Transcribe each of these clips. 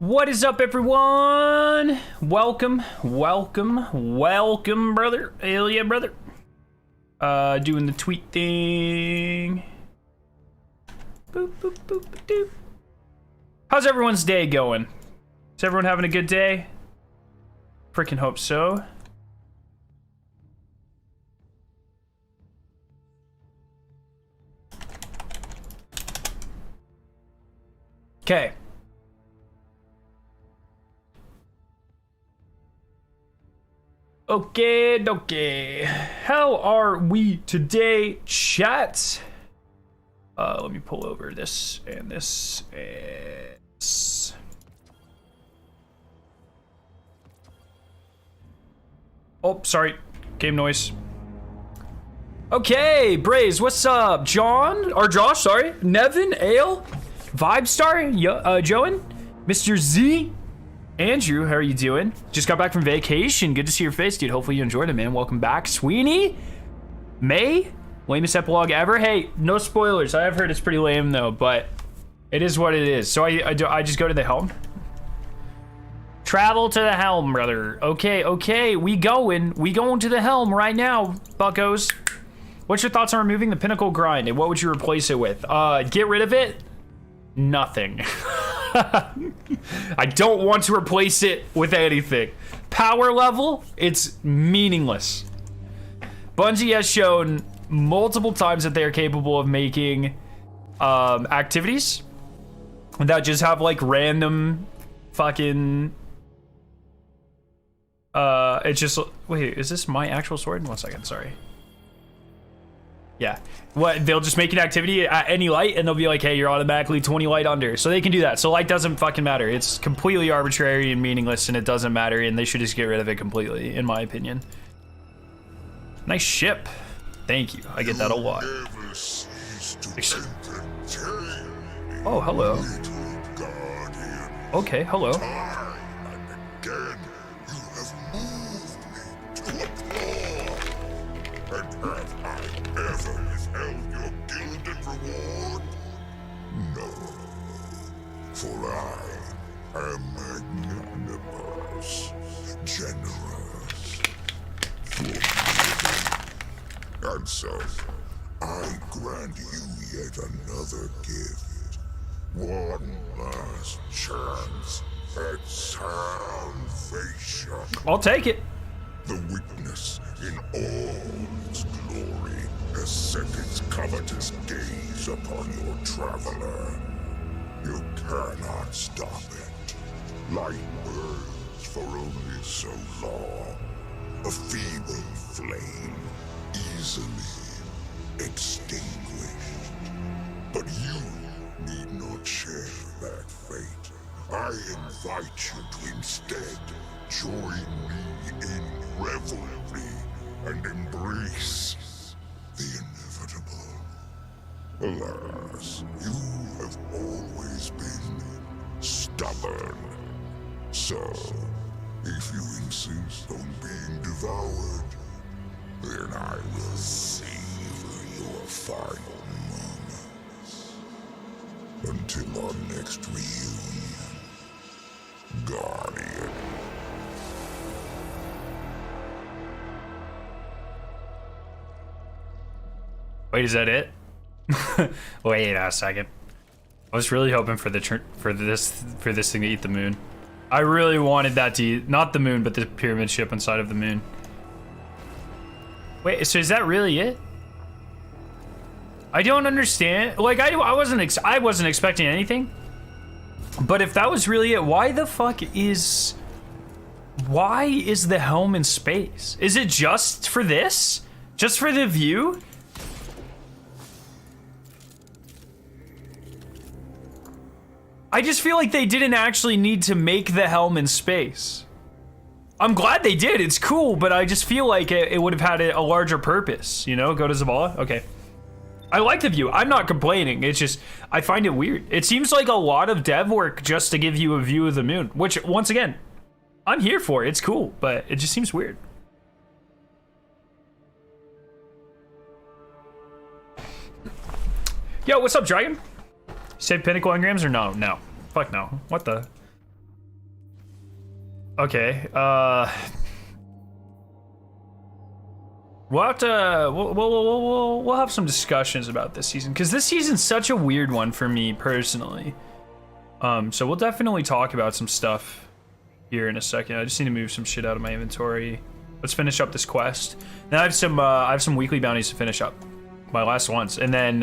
What is up, everyone? Welcome, brother. Hell yeah, brother. Doing the tweet thing. Boop, boop, boop, doop. How's everyone's day going? Is everyone having a good day? Freaking hope so. Okay. Okay. How are we today, chat? Let me pull over this and this and this. Oh, sorry. Game noise. Okay, Braze, what's up? John, or Josh, sorry. Nevin, Ale, Vibestar, Joan, Mr. Z, Andrew, how are you doing? Just got back from vacation. Good to see your face, dude. Hopefully you enjoyed it, man. Welcome back. Sweeney, May, lamest epilogue ever. Hey, no spoilers. I have heard it's pretty lame though, but it is what it is. So I just go to the helm. Travel to the helm, brother. Okay. We going to the helm right now, buckos. What's your thoughts on removing the Pinnacle grind, and what would you replace it with? Get rid of it. Nothing. I don't want to replace it with anything. Power level, it's meaningless. Bungie has shown multiple times that they are capable of making activities that just have like random fucking it's just, wait, is this my actual sword? 1 second, sorry. Yeah, what, they'll just make an activity at any light and they'll be like, hey, you're automatically 20 light under, so they can do that. So light doesn't fucking matter. It's completely arbitrary and meaningless, and it doesn't matter, and they should just get rid of it completely, in my opinion. Nice ship. Thank you. I get that a lot. Oh, hello. Okay, hello. For I am magnanimous, generous, forgiving, and so I grant you yet another gift. One last chance at salvation. I'll take it. The witness in all its glory has set its covetous gaze upon your traveler. You cannot stop it. Light burns for only so long. A feeble flame, easily extinguished. But you need not share that fate. I invite you to instead join me in revelry and embrace the inevitable. Alas, you have always been stubborn. So, if you insist on being devoured, then I will savor your final moments. Until our next reunion, Guardian. Wait, is that it? Wait a second. I was really hoping for this thing to eat the moon. I really wanted that to eat, not the moon, but the pyramid ship inside of the moon. Wait, so is that really it? I don't understand. Like I wasn't expecting anything. But if that was really it, why the fuck is the helm in space? Is it just for this? Just for the view? I just feel like they didn't actually need to make the helm in space. I'm glad they did, it's cool, but I just feel like it would have had a larger purpose, you know? Go to Zavala? Okay. I like the view, I'm not complaining, it's just, I find it weird. It seems like a lot of dev work just to give you a view of the moon, which, once again, I'm here for, it's cool, but it just seems weird. Yo, what's up, Dragon? Save Pinnacle engrams or no? No. Fuck no. What the? Okay. We'll have to we'll have some discussions about this season because this season's such a weird one for me personally. So we'll definitely talk about some stuff here in a second. I just need to move some shit out of my inventory. Let's finish up this quest. Now I have some weekly bounties to finish up, my last ones, and then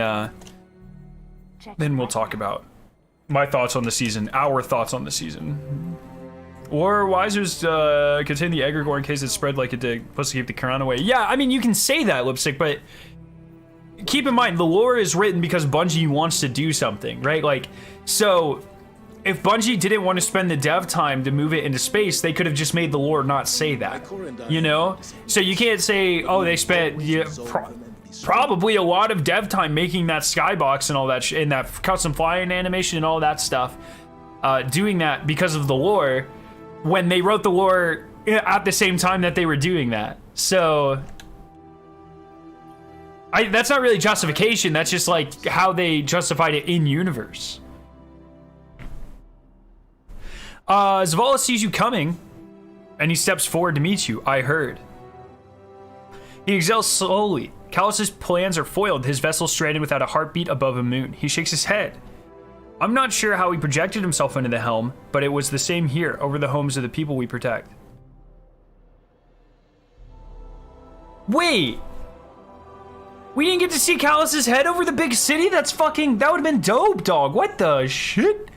we'll talk about my thoughts on the season, our thoughts on the season. Or Wiser's contain the egregore in case it spread like it did, supposed to keep the crown away. Yeah, I mean, you can say that, Lipstick, but keep in mind, the lore is written because Bungie wants to do something, right? Like, so if Bungie didn't want to spend the dev time to move it into space, they could have just made the lore not say that, you know? So you can't say, oh, they spent probably a lot of dev time making that skybox and all that and that custom flying animation and all that stuff, doing that because of the lore, when they wrote the lore at the same time that they were doing that. So that's not really justification. That's just like how they justified it in universe. Zavala sees you coming and he steps forward to meet you. I heard. He exhales slowly. Callus's plans are foiled. His vessel stranded without a heartbeat above a moon. He shakes his head. I'm not sure how he projected himself into the helm, but it was the same here, over the homes of the people we protect. Wait! We didn't get to see Callus's head over the big city? That would have been dope, dog. What the shit?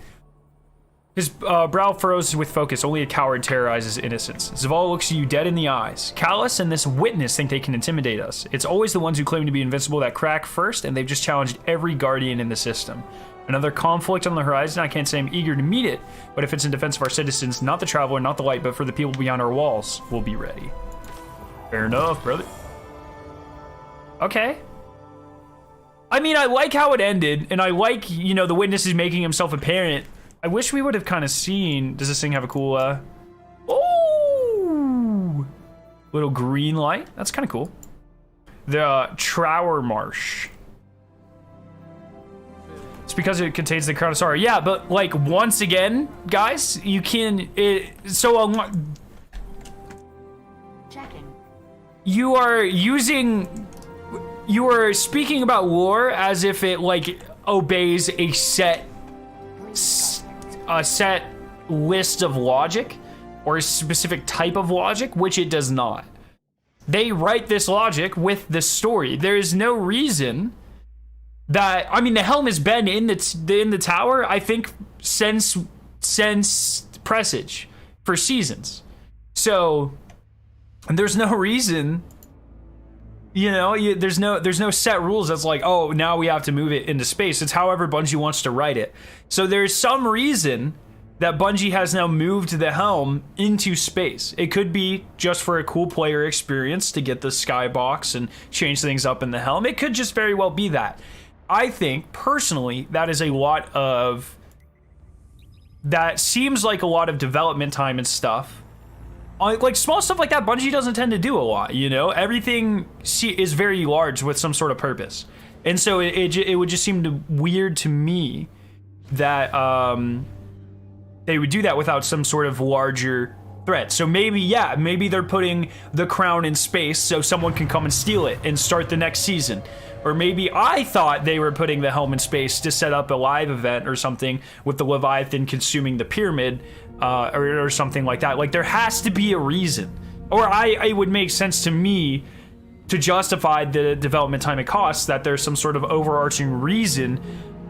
His brow furrows with focus. Only a coward terrorizes innocence. Zavala looks you dead in the eyes. Callus and this witness think they can intimidate us. It's always the ones who claim to be invincible that crack first, and they've just challenged every guardian in the system. Another conflict on the horizon. I can't say I'm eager to meet it, but if it's in defense of our citizens, not the traveler, not the light, but for the people beyond our walls, we'll be ready. Fair enough, brother. Okay. I mean, I like how it ended, and I like, you know, the witness is making himself apparent. I wish we would have kind of seen... Does this thing have a cool, oh! Little green light? That's kind of cool. The Trower Marsh. It's because it contains the crown of sorrow. Yeah, but like once again, guys, you can checking. You are speaking about lore as if it like obeys a set list of logic or a specific type of logic, which it does not. They write this logic with the story. There is no reason that, I mean, the helm has been in the tower, I think, since Presage for seasons. So there's no reason, you know, there's no set rules that's like, oh, now we have to move it into space. It's however Bungie wants to write it. So there's some reason that Bungie has now moved the helm into space. It could be just for a cool player experience to get the skybox and change things up in the helm. It could just very well be that. I think, personally, that seems like a lot of development time and stuff. Like, small stuff like that, Bungie doesn't tend to do a lot, you know? Everything is very large with some sort of purpose. And so it would just seem weird to me that they would do that without some sort of larger threat. So maybe they're putting the crown in space so someone can come and steal it and start the next season. Or maybe I thought they were putting the helm in space to set up a live event or something with the Leviathan consuming the pyramid, or something like that. Like, there has to be a reason. Or it would make sense to me to justify the development time and costs that there's some sort of overarching reason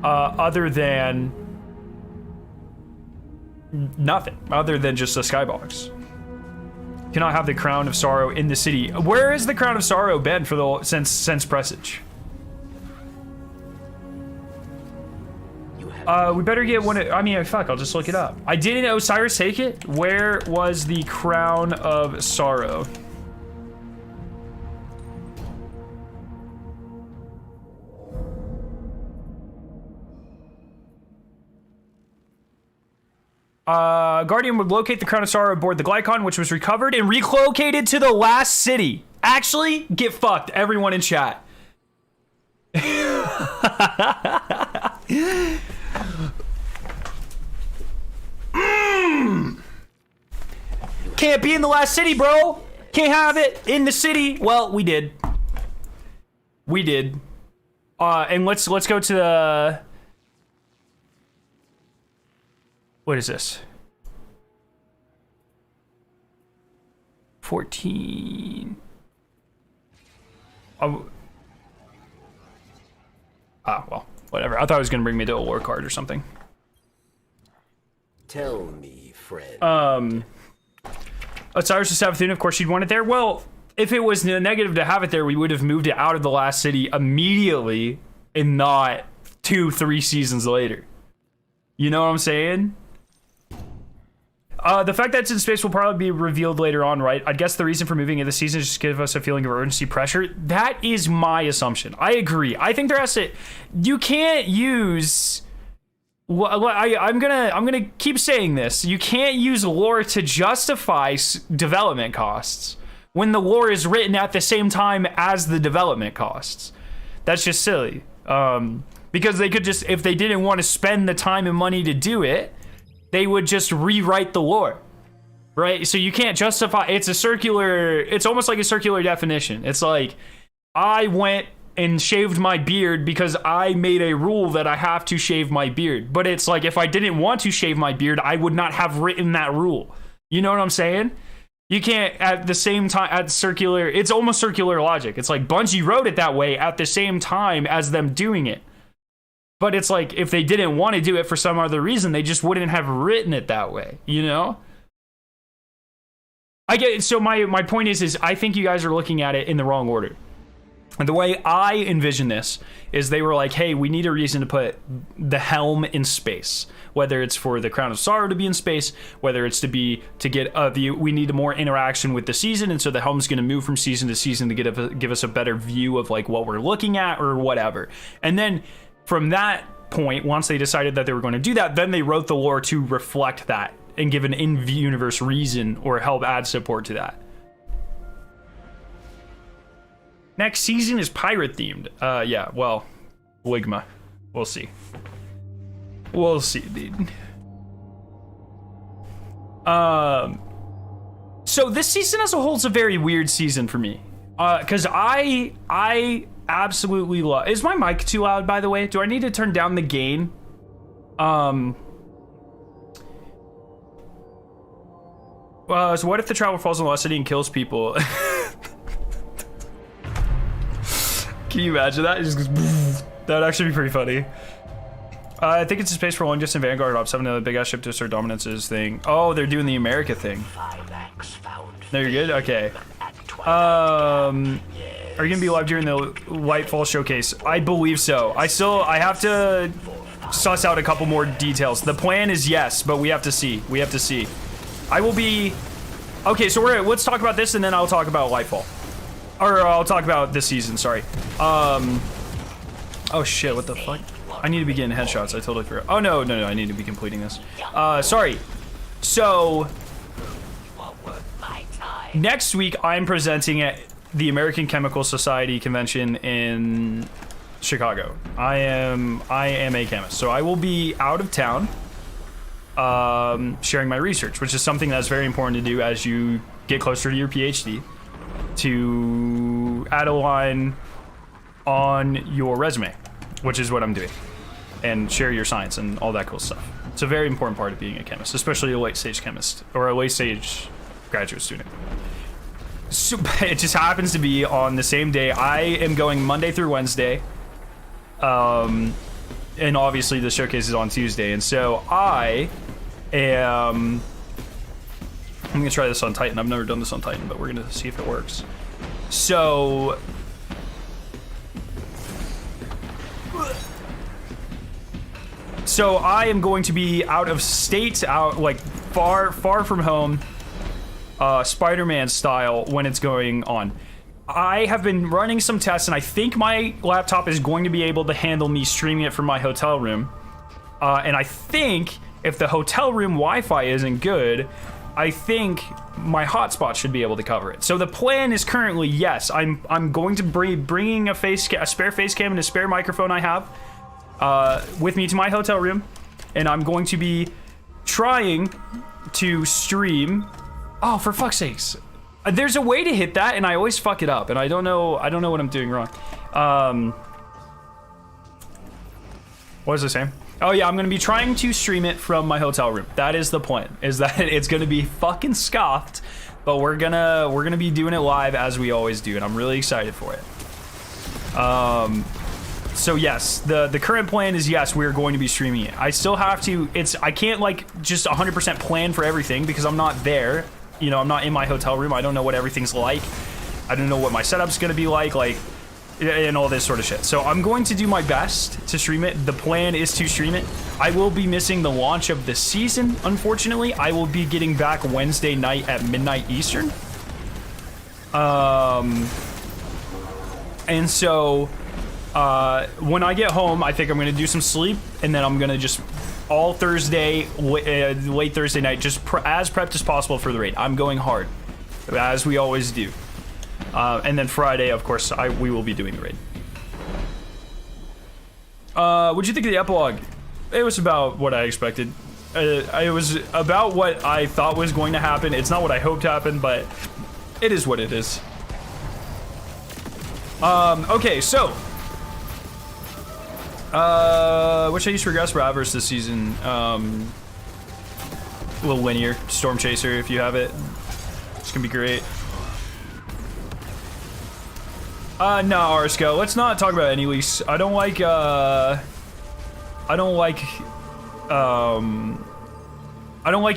other than nothing, other than just a skybox. Cannot have the Crown of Sorrow in the city. Where has the Crown of Sorrow been for since Presage? We better get one. I mean, fuck, I'll just look it up. I didn't Osiris take it. Where was the Crown of Sorrow? Guardian would locate the Crown of Sorrow aboard the Glycon, which was recovered and relocated to the last city. Actually, get fucked, everyone in chat. can't be in the last city, bro. Can't have it in the city. Well, we did. We did. And let's go to the... What is this? 14. Oh, well, whatever. I thought it was gonna bring me to a lore card or something. Tell me, friend. Osiris to Savathun, of course she'd want it there. Well, if it was negative to have it there, we would have moved it out of the last city immediately and not 2-3 seasons later. You know what I'm saying? The fact that it's in space will probably be revealed later on, right? I guess the reason for moving it this season is just to give us a feeling of urgency pressure. That is my assumption. I agree. I think there has to... You can't use... Well, I'm gonna keep saying this. You can't use lore to justify development costs when the lore is written at the same time as the development costs. That's just silly. Because they could just, if they didn't want to spend the time and money to do it, they would just rewrite the lore, right? So you can't justify. It's almost like a circular definition. It's like, I went and shaved my beard because I made a rule that I have to shave my beard. But it's like, if I didn't want to shave my beard, I would not have written that rule. You know what I'm saying? You can't at the same time, it's almost circular logic. It's like Bungie wrote it that way at the same time as them doing it. But it's like, if they didn't want to do it for some other reason, they just wouldn't have written it that way, you know? I get it. So my point is I think you guys are looking at it in the wrong order. And the way I envision this is they were like, hey, we need a reason to put the helm in space. Whether it's for the Crown of Sorrow to be in space, whether it's to get a view, we need more interaction with the season, and so the helm's going to move from season to season to give us a better view of like what we're looking at or whatever. And then from that point, once they decided that they were going to do that, then they wrote the lore to reflect that and give an in-universe reason or help add support to that. Next season is pirate themed. Yeah, well, Wigma. We'll see. We'll see, dude. So this season as a whole is a very weird season for me. Because I absolutely love... Is my mic too loud, by the way? Do I need to turn down the gain? So what if the traveler falls in the lost city and kills people? Can you imagine that? It just goes, that would actually be pretty funny. I think it's a space for long distance Vanguard Op 7 the big ass ship to assert dominance's thing. Oh, they're doing the America thing. No, you're good? Okay. Are you gonna be live during the Lightfall showcase? I believe so. I have to suss out a couple more details. The plan is yes, but we have to see. I will be... Okay, so let's talk about this and then I'll talk about Lightfall. Or I'll talk about this season, sorry. Oh shit, what the fuck? I need to be getting headshots, I totally forgot. Oh no, I need to be completing this. Sorry. So, next week I'm presenting at the American Chemical Society convention in Chicago. I am a chemist, so I will be out of town sharing my research, which is something that's very important to do as you get closer to your PhD. To add a line on your resume, which is what I'm doing, and share your science and all that cool stuff. It's a very important part of being a chemist, especially a late-stage chemist or a late-stage graduate student. So it just happens to be on the same day. I am going Monday through Wednesday, and obviously the showcase is on Tuesday, and so I'm gonna try this on Titan. I've never done this on Titan, but we're gonna see if it works. So I am going to be out of state, out like far from home, Spider-Man style when it's going on. I have been running some tests, and I think my laptop is going to be able to handle me streaming it from my hotel room. And I think if the hotel room Wi-Fi isn't good, I think my hotspot should be able to cover it. So the plan is currently, yes, I'm going to be bringing a spare face cam and a spare microphone I have with me to my hotel room, and I'm going to be trying to stream Oh, for fuck's sakes. There's a way to hit that, and I always fuck it up, and I don't know what I'm doing wrong. What was I saying? Oh yeah, I'm gonna be trying to stream it from my hotel room. That is the plan, is that it's gonna be fucking scoffed, but we're gonna be doing it live as we always do, and I'm really excited for it. So yes, the current plan is yes, we're going to be streaming it. I still have to, I can't like just 100% plan for everything because I'm not there. You know, I'm not in my hotel room. I don't know what everything's like. I don't know what my setup's gonna be like, and all this sort of shit. So I'm going to do my best to stream it. The plan is to stream it. I will be missing the launch of the season, unfortunately. I will be getting back Wednesday night at midnight Eastern. And so when I get home, I think I'm gonna do some sleep, and then I'm gonna just all Thursday, late Thursday night, just as prepped as possible for the raid. I'm going hard, as we always do. And then Friday, of course, we will be doing the raid. What'd you think of the epilogue? It was about what I expected. It was about what I thought was going to happen. It's not what I hoped happened, but it is what it is. Okay, so what should I use for grass versus this season? A little linear storm chaser if you have it. It's gonna be great. No, Arsco, let's not talk about any leaks. I don't like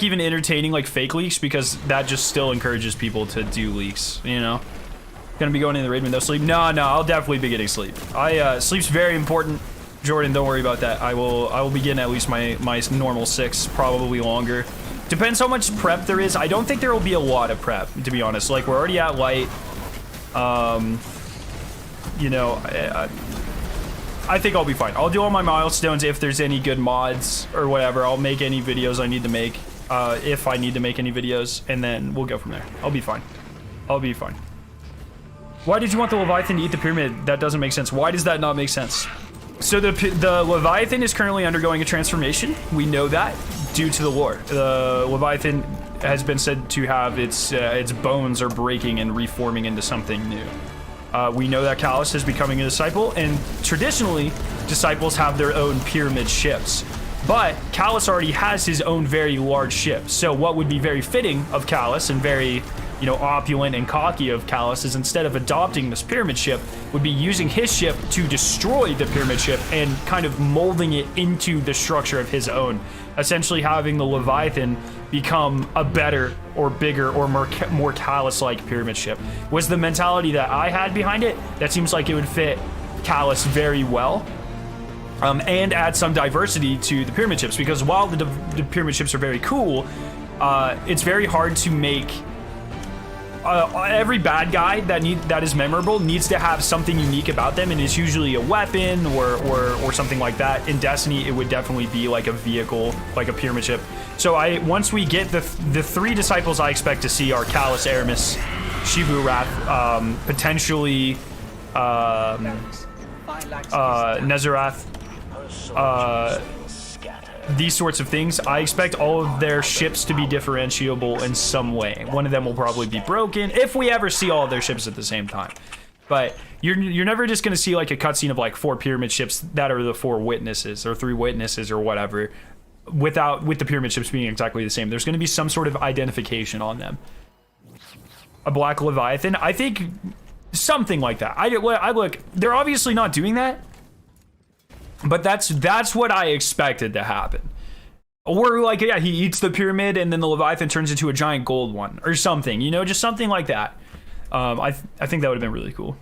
even entertaining like fake leaks because that just still encourages people to do leaks, you know? Gonna be going in the raid with no sleep? No, I'll definitely be getting sleep. Sleep's very important. Jordan, don't worry about that. I will be getting at least my normal 6, probably longer. Depends how much prep there is. I don't think there will be a lot of prep, to be honest. Like, we're already at light. You know, I think I'll be fine. I'll do all my milestones if there's any good mods or whatever. I'll make any videos I need to make, if I need to make any videos, and then we'll go from there. I'll be fine. I'll be fine. Why did you want the Leviathan to eat the pyramid? That doesn't make sense. Why does that not make sense? So the Leviathan is currently undergoing a transformation. We know that due to the lore. The Leviathan has been said to have its bones are breaking and reforming into something new. We know that Callus is becoming a disciple, and traditionally, disciples have their own pyramid ships. But Callus already has his own very large ship. So what would be very fitting of Callus and very, you know, opulent and cocky of Callus is instead of adopting this pyramid ship, would be using his ship to destroy the pyramid ship and kind of molding it into the structure of his own. Essentially having the Leviathan become a better or bigger or more Callus-like pyramid ship. Was the mentality that I had behind it. That seems like it would fit Callus very well. And add some diversity to the pyramid ships, because while the pyramid ships are very cool, it's very hard to make every bad guy that is memorable needs to have something unique about them, and it's usually a weapon or something like that. In Destiny, it would definitely be like a vehicle, like a pyramid ship. So once we get the 3 disciples I expect to see are Callus, Aramis, Shivu Wrath, potentially Nezarath, these sorts of things. I expect all of their ships to be differentiable in some way. One of them will probably be broken if we ever see all of their ships at the same time. But you're never just going to see like a cutscene of like 4 pyramid ships that are the 4 witnesses or 3 witnesses or whatever, with the pyramid ships being exactly the same. There's going to be some sort of identification on them. A black Leviathan, I think something like that. I look, they're obviously not doing that. But that's what I expected to happen. Or like, yeah, he eats the pyramid and then the Leviathan turns into a giant gold one or something, you know, just something like that. I think that would have been really cool.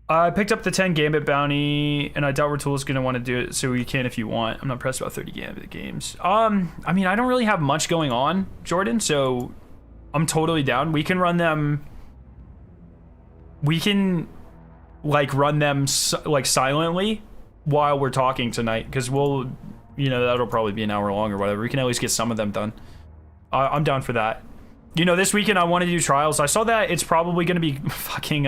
I picked up the 10 Gambit bounty, and I doubt Ratool's going to want to do it, so we can if you want. I'm not pressed about 30 Gambit games. I mean, I don't really have much going on, Jordan, so I'm totally down. We can run them... We can... like run them like silently while we're talking tonight, because we'll, you know, that'll probably be an hour long or whatever. We can at least get some of them done. I'm down for that. You know, this weekend I want to do trials. I saw that it's probably going to be fucking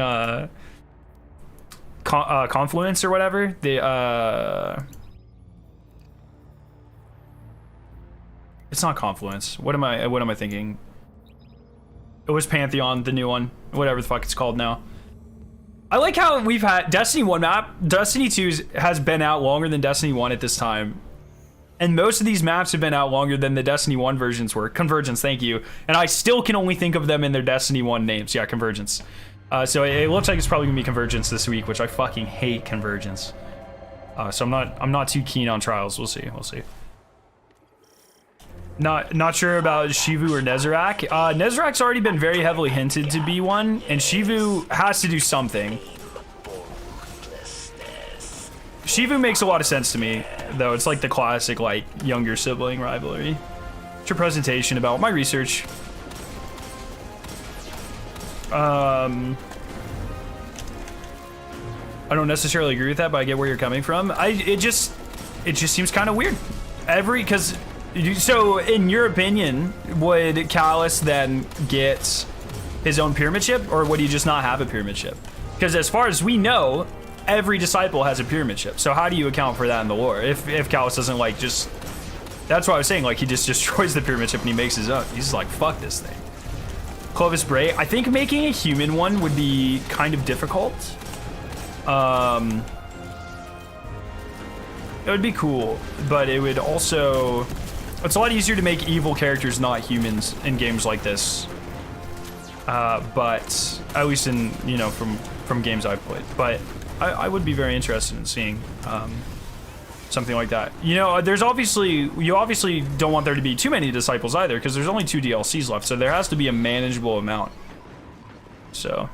Confluence or whatever. It's not Confluence. What am I thinking? It was Pantheon, the new one. Whatever the fuck it's called now. I like how we've had Destiny 1 map. Destiny 2 has been out longer than Destiny 1 at this time. And most of these maps have been out longer than the Destiny 1 versions were. Convergence, thank you. And I still can only think of them in their Destiny 1 names. Yeah, Convergence. So it looks like it's probably gonna be Convergence this week, which I fucking hate Convergence. So I'm not too keen on Trials. We'll see. Not sure about Shivu or Nezarec. Nezarec's already been very heavily hinted to be one, and Shivu has to do something. Shivu makes a lot of sense to me, though. It's like the classic, like, younger sibling rivalry. What's your presentation about? My research. I don't necessarily agree with that, but I get where you're coming from. It just seems kind of weird. So, in your opinion, would Callus then get his own pyramid ship, or would he just not have a pyramid ship? Because as far as we know, every disciple has a pyramid ship. So how do you account for that in the lore? If Callus doesn't, like, just... That's what I was saying, like, he just destroys the pyramid ship and he makes his own. He's just like, fuck this thing. Clovis Bray. I think making a human one would be kind of difficult. It would be cool, but it would also... It's a lot easier to make evil characters not humans in games like this. But at least in, you know, from games I've played. But I would be very interested in seeing something like that. You know, you obviously don't want there to be too many disciples either, because there's only 2 DLCs left, so there has to be a manageable amount. So...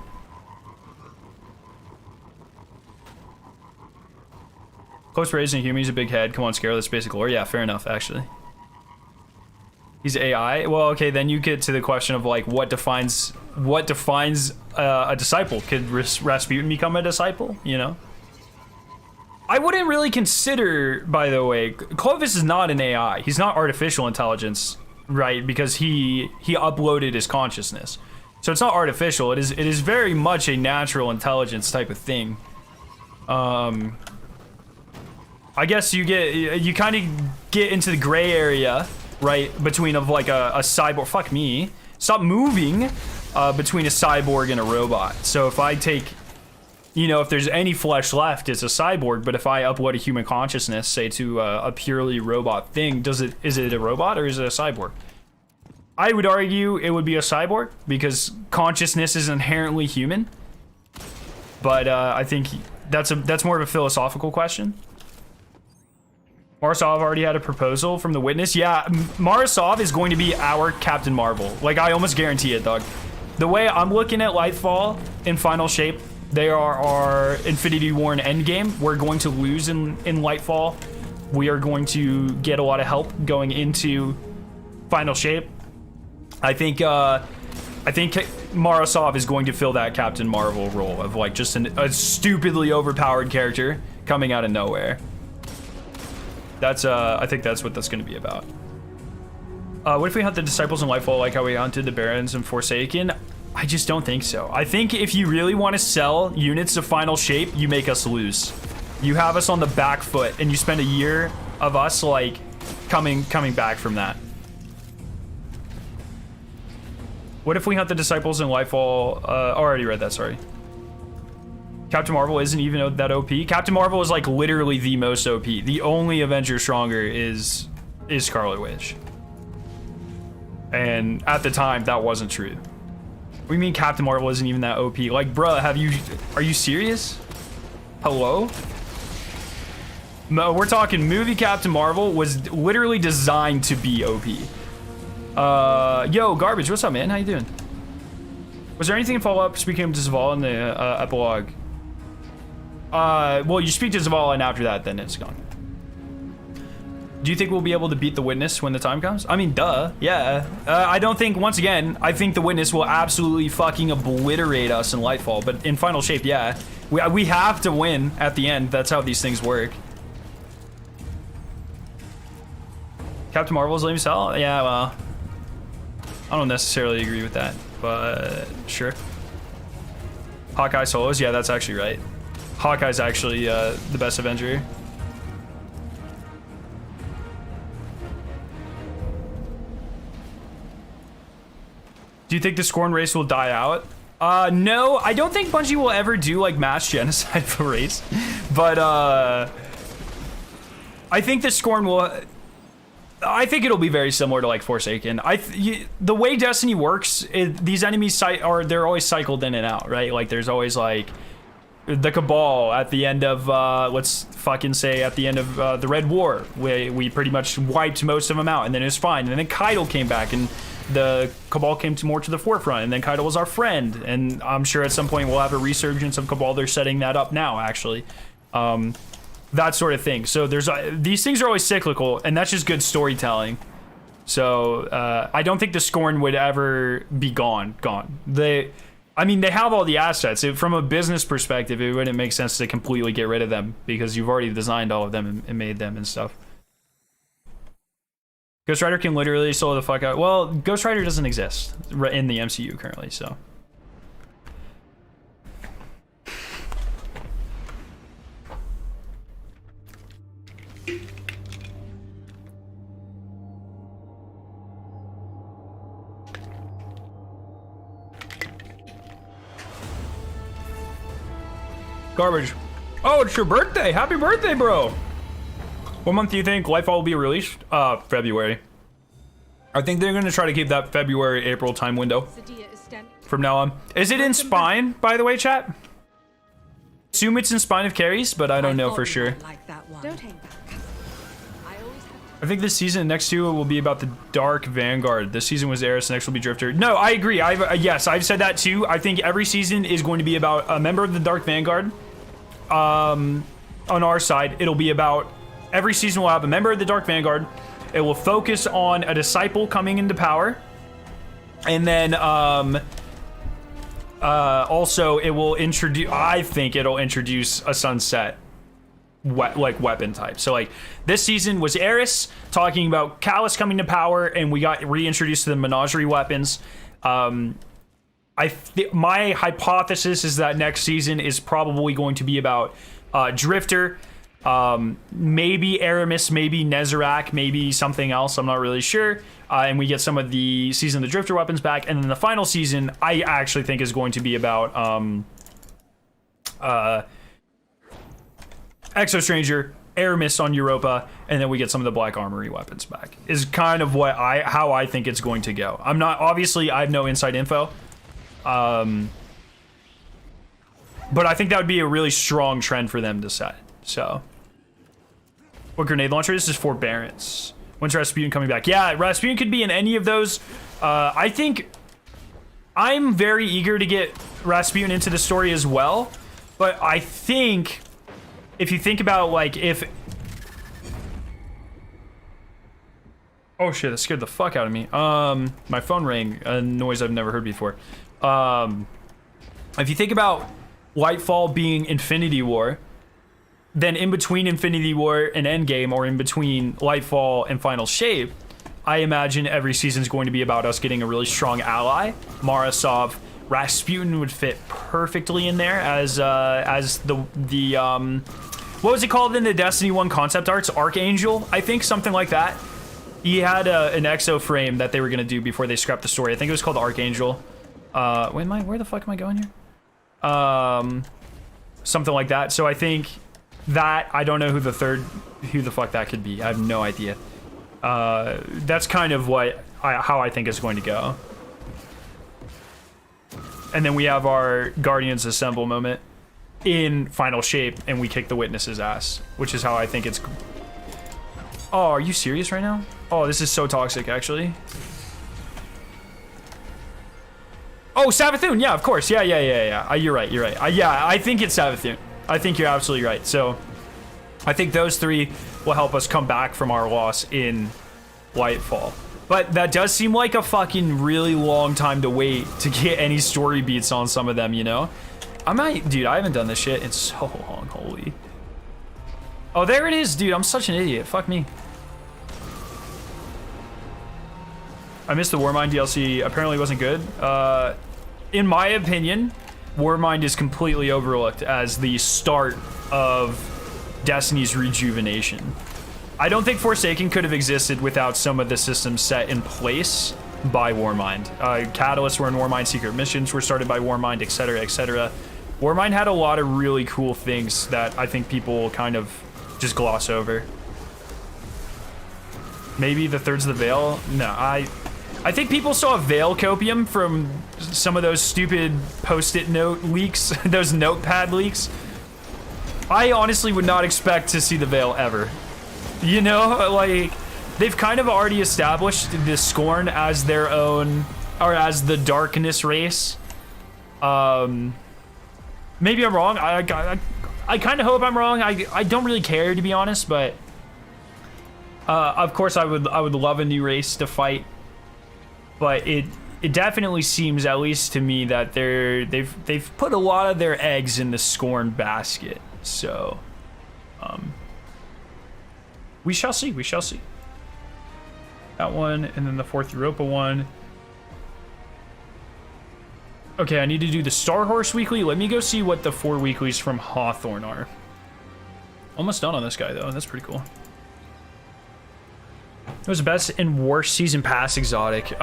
Close raising a human, he's a big head. Come on, scare this basic lore. Yeah, fair enough, actually. He's AI. Well, okay, then you get to the question of like what defines a disciple. Could Rasputin become a disciple? You know, I wouldn't really consider. By the way, Clovis is not an AI. He's not artificial intelligence, right? Because he uploaded his consciousness, so it's not artificial. It is very much a natural intelligence type of thing. I guess you kind of get into the gray area. Right, between of like a cyborg, fuck me, stop moving, between a cyborg and a robot. So if I take, you know, if there's any flesh left, it's a cyborg, but if I upload a human consciousness, say to a purely robot thing, is it a robot or is it a cyborg? I would argue it would be a cyborg because consciousness is inherently human. But I think that's more of a philosophical question. Marasov already had a proposal from the witness. Yeah, Marasov is going to be our Captain Marvel. Like, I almost guarantee it, dog. The way I'm looking at Lightfall in final shape, they are our Infinity War and Endgame. We're going to lose in Lightfall. We are going to get a lot of help going into final shape. I think Marasov is going to fill that Captain Marvel role of like just a stupidly overpowered character coming out of nowhere. That's I think that's what that's going to be about. What if we hunt the disciples in Lightfall like how we hunted the Barons in Forsaken? I just don't think so. I think if you really want to sell units to final shape, you make us lose. You have us on the back foot, and you spend a year of us like coming back from that. What if we hunt the disciples in Lightfall? I already read that. Sorry. Captain Marvel isn't even that OP. Captain Marvel is like literally the most OP. The only Avenger stronger is Scarlet Witch. And at the time, that wasn't true. What do you mean Captain Marvel isn't even that OP? Like, bruh, are you serious? Hello? No, we're talking movie Captain Marvel was literally designed to be OP. Yo, Garbage, what's up, man? How you doing? Was there anything in follow-up speaking to Zavala in the epilogue? Well, you speak to Zavala, and after that, then it's gone. Do you think we'll be able to beat the Witness when the time comes? I mean, duh, yeah. I don't think, once again, I think the Witness will absolutely fucking obliterate us in Lightfall, but in final shape, yeah. We have to win at the end. That's how these things work. Captain Marvel's lame as hell? Yeah, well, I don't necessarily agree with that, but sure. Hawkeye solos? Yeah, that's actually right. Hawkeye's actually the best Avenger. Do you think the Scorn race will die out? No, I don't think Bungie will ever do like mass genocide for race, but I think the Scorn will. I think it'll be very similar to like Forsaken. The way Destiny works, these enemies they're always cycled in and out, right? Like there's always like the Cabal at the end of let's fucking say at the end of the Red War, we pretty much wiped most of them out, and then it was fine. And then Kaido came back, and the Cabal came more to the forefront, and then Kaido was our friend. And I'm sure at some point we'll have a resurgence of Cabal. They're setting that up now, actually. That sort of thing. So there's these things are always cyclical, and that's just good storytelling. So I don't think the Scorn would ever be gone. I mean, they have all the assets. From a business perspective, it wouldn't make sense to completely get rid of them because you've already designed all of them and made them and stuff. Ghost Rider can literally solo the fuck out. Well, Ghost Rider doesn't exist in the MCU currently, so. Garbage. Oh, it's your birthday. Happy birthday, bro. What month do you think Lightfall will be released? February. I think they're going to try to keep that February, April time window from now on. Is it in Spine, by the way, chat? Assume it's in Spine of Carries, but I don't know for sure. I think this season, next two will be about the Dark Vanguard. This season was Eris, next will be Drifter. No, I agree. Yes, I've said that too. I think every season is going to be about a member of the Dark Vanguard. On our side, it'll be about every season will have a member of the Dark Vanguard. It will focus on a disciple coming into power, and then also it will introduce. I think it'll introduce a sunset weapon type. So like this season was Eris talking about Callus coming to power, and we got reintroduced to the menagerie weapons. My hypothesis is that next season is probably going to be about Drifter, maybe Aramis, maybe Nezarec, maybe something else. I'm not really sure. And we get some of the Season of the Drifter weapons back. And then the final season, I actually think is going to be about Exo Stranger, Aramis on Europa, and then we get some of the Black Armory weapons back. Is kind of how I think it's going to go. I'm not, obviously, I have no inside info. But I think that would be a really strong trend for them to set. So, what grenade launcher? This is Forbearance. When's Rasputin coming back? Yeah, Rasputin could be in any of those. I think I'm very eager to get Rasputin into the story as well. But I think if you think about like if... Oh shit, that scared the fuck out of me. My phone rang, a noise I've never heard before. If you think about Lightfall being Infinity War, then in between Infinity War and Endgame, or in between Lightfall and Final Shape, I imagine every season's going to be about us getting a really strong ally. Marasov, Rasputin would fit perfectly in there as the what was it called in the Destiny 1 concept arts? Archangel, I think, something like that. He had an exo frame that they were gonna do before they scrapped the story. I think it was called Archangel. Where the fuck am I going here? Something like that. So I think that, I don't know who the fuck that could be. I have no idea. That's kind of how I think it's going to go. And then we have our Guardians Assemble moment in Final Shape, and we kick the Witness's ass, which is how I think it's... Oh, are you serious right now? Oh, this is so toxic, actually. Oh, Savathun, yeah, of course. Yeah. You're right. Yeah, I think it's Savathun. I think you're absolutely right. So, I think those three will help us come back from our loss in Lightfall. But that does seem like a fucking really long time to wait to get any story beats on some of them, you know? Dude, I haven't done this shit in so long, holy. Oh, there it is, dude. I'm such an idiot. Fuck me. I missed the Warmind DLC. Apparently it wasn't good. In my opinion, Warmind is completely overlooked as the start of Destiny's rejuvenation. I don't think Forsaken could have existed without some of the systems set in place by Warmind. Catalysts were in Warmind, secret missions were started by Warmind, etc., etc. Warmind had a lot of really cool things that I think people kind of just gloss over. Maybe the Thirds of the Veil? No, I think people saw Veil copium from some of those stupid post-it note leaks, those notepad leaks. I honestly would not expect to see the Veil ever. You know, like, they've kind of already established the Scorn as their own, or as the Darkness race. Maybe I'm wrong. I kind of hope I'm wrong. I don't really care, to be honest, but of course I would love a new race to fight. But it definitely seems, at least to me, that they've put a lot of their eggs in the Scorn basket. So we shall see. We shall see. That one, and then the 4th Europa one. Okay, I need to do the Star Horse weekly. Let me go see what the 4 weeklies from Hawthorne are. Almost done on this guy, though. That's pretty cool. It was the best and worst season pass exotic.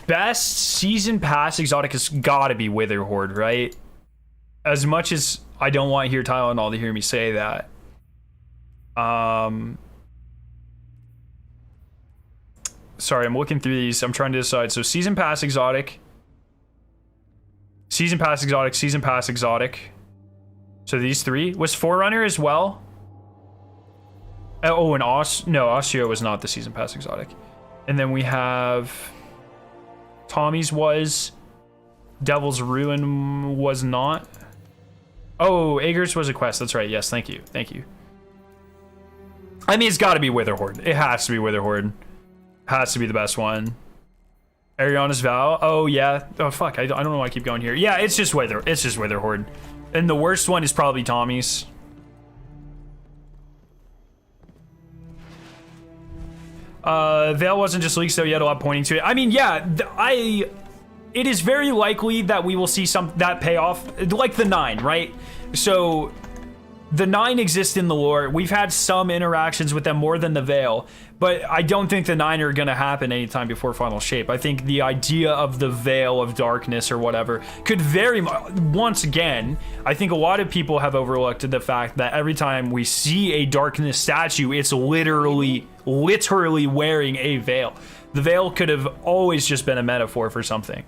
Best season pass exotic has got to be Wither Horde, right? As much as I don't want here Tylenol to hear me say that. Sorry, I'm looking through these. I'm trying to decide. So season pass exotic. Season pass exotic, season pass exotic. So these 3. Was Forerunner as well? Oh, and no, Osteo was not the season pass exotic. And then we have Tommy's was. Devil's Ruin was not. Oh, Aegir's was a quest. That's right. Yes, thank you. Thank you. I mean, it's got to be Wither Horde. It has to be Wither Horde. Has to be the best one. Ariana's Vow. Oh, yeah. Oh, fuck. I don't know why I keep going here. Yeah, it's just Wither. It's just Wither Horde. And the worst one is probably Tommy's. Veil wasn't just leaks, though. You had a lot pointing to it. I mean, yeah, it is very likely that we will see that payoff, like the 9, right? So the 9 exists in the lore. We've had some interactions with them more than the Veil, but I don't think the 9 are going to happen anytime before Final Shape. I think the idea of the Veil of Darkness or whatever could very much, once again, I think a lot of people have overlooked the fact that every time we see a Darkness statue, it's literally wearing a veil. The veil could have always just been a metaphor for something.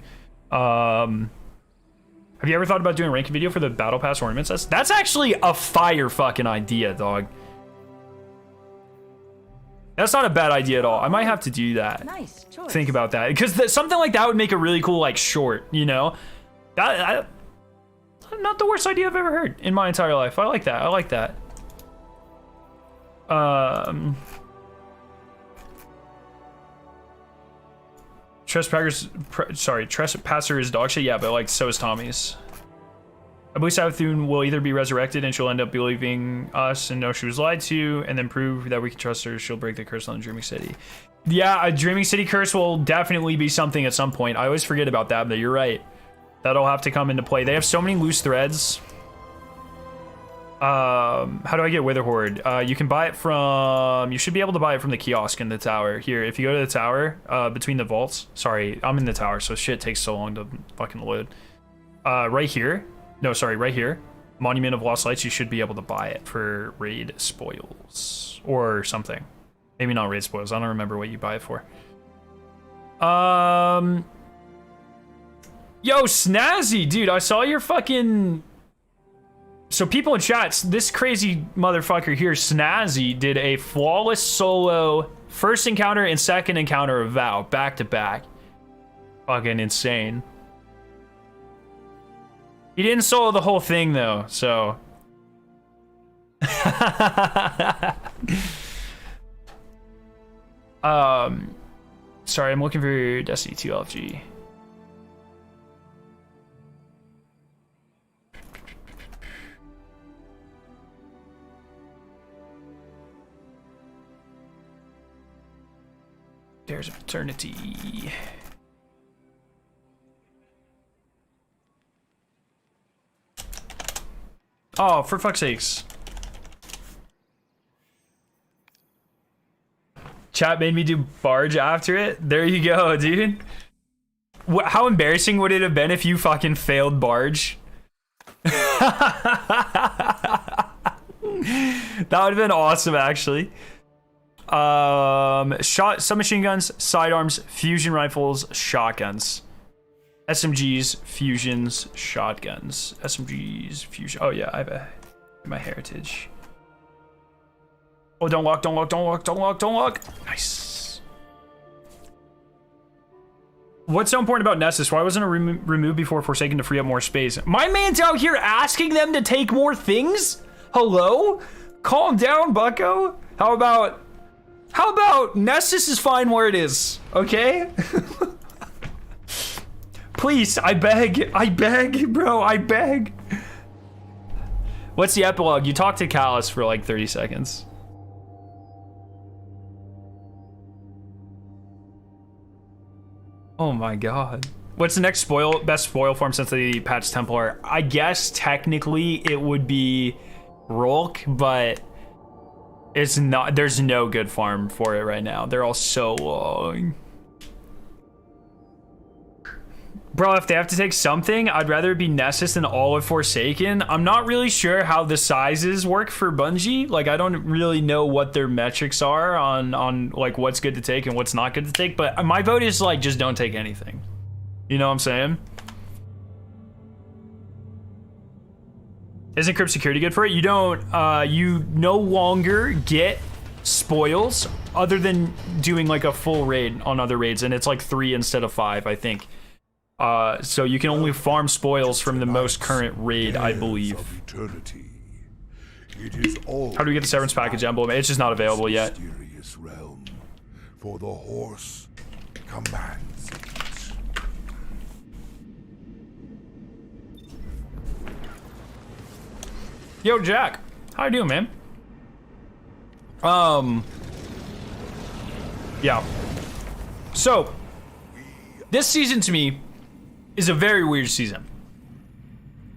Have you ever thought about doing a ranking video for the Battle Pass ornaments? That's actually a fire fucking idea, dog. That's not a bad idea at all. I might have to do that. Nice choice. Think about that, because something like that would make a really cool, like, short, you know? Not the worst idea I've ever heard in my entire life. I like that. I like that. Trespasser is dog shit. Yeah, but like, so is Tommy's. I believe Savathun will either be resurrected and she'll end up believing us and know she was lied to, and then prove that we can trust her. She'll break the curse on the Dreaming City. Yeah, a Dreaming City curse will definitely be something at some point. I always forget about that, but you're right. That'll have to come into play. They have so many loose threads. How do I get Wither Horde? You can buy it from... You should be able to buy it from the kiosk in the tower. Here, if you go to the tower, between the vaults... Sorry, I'm in the tower, so shit takes so long to fucking load. Right here. No, sorry, right here. Monument of Lost Lights, you should be able to buy it for raid spoils. Or something. Maybe not raid spoils. I don't remember what you buy it for. Yo, Snazzy, dude, I saw your fucking... So people in chats, this crazy motherfucker here, Snazzy, did a flawless solo first encounter and second encounter of Vow, back to back. Fucking insane. He didn't solo the whole thing though, so. Sorry, I'm looking for Destiny 2 LG. Dares of Eternity. Oh, for fuck's sakes. Chat made me do barge after it. There you go, dude. How embarrassing would it have been if you fucking failed barge? That would have been awesome, actually. Submachine guns, sidearms, fusion rifles, shotguns. SMGs, fusions, shotguns. SMGs, fusion. Oh yeah, I have my heritage. Oh, don't lock, don't lock, don't lock, don't lock, don't lock. Nice. What's so important about Nessus? Why wasn't it removed before Forsaken to free up more space? My man's out here asking them to take more things? Hello? Calm down, bucko. How about Nessus is fine where it is, okay? Please, I beg, bro, I beg. What's the epilogue? You talk to Callus for like 30 seconds. Oh my god. What's the next best spoil form since the patch Templar? I guess technically it would be Rolk, but it's not. There's no good farm for it right now. They're all so long. Bro, if they have to take something, I'd rather it be Nessus than all of Forsaken. I'm not really sure how the sizes work for Bungie. Like, I don't really know what their metrics are on like what's good to take and what's not good to take. But my vote is like, just don't take anything. You know what I'm saying? Isn't crypt security good for it? You don't, you no longer get spoils other than doing like a full raid on other raids. And it's like 3 instead of 5, I think. So you can only farm spoils from the most current raid, I believe. How do we get the Severance Package emblem? It's just not available yet. Realm, for the horse commands it. Yo, Jack. How you doing, man? Yeah. So, this season to me is a very weird season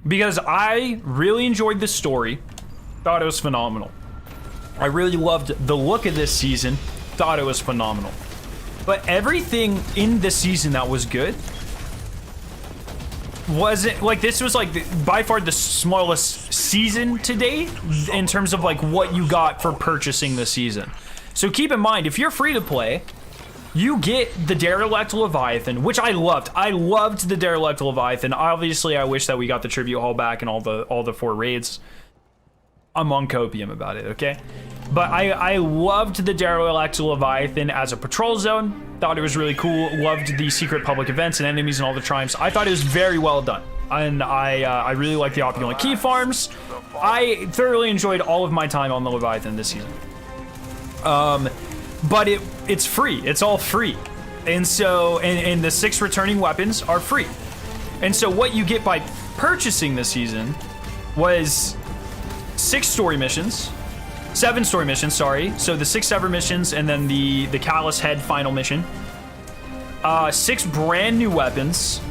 because I really enjoyed the story, thought it was phenomenal. I really loved the look of this season, thought it was phenomenal. But everything in this season that was good wasn't like, this was like by far the smallest season to date in terms of like what you got for purchasing the season. So keep in mind, if you're free to play, you get the Derelict Leviathan, which I loved. I loved the Derelict Leviathan. Obviously, I wish that we got the Tribute Hall back and all the 4 raids. I'm on copium about it, okay? But I loved the Derelict Leviathan as a patrol zone. Thought it was really cool. Loved the secret public events and enemies and all the triumphs. I thought it was very well done. And I really like the opulent key farms. I thoroughly enjoyed all of my time on the Leviathan this season. But it's free. It's all free. And so, and the 6 returning weapons are free. And so what you get by purchasing this season was 7 story missions, sorry. So the 6 Sever missions and then the Callous Head final mission. 6 brand new weapons.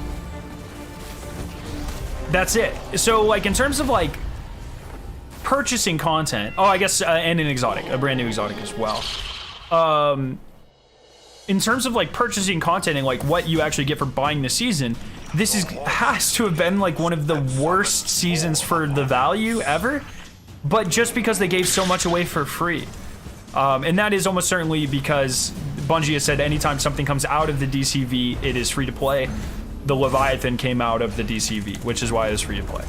That's it. So like in terms of like purchasing content, oh, I guess, and an exotic, a brand new exotic as well. In terms of like purchasing content and like what you actually get for buying the season, this has to have been like one of the worst seasons for the value ever, but just because they gave so much away for free. And that is almost certainly because Bungie has said anytime something comes out of the DCV, it is free to play. The Leviathan came out of the DCV, which is why it is free to play.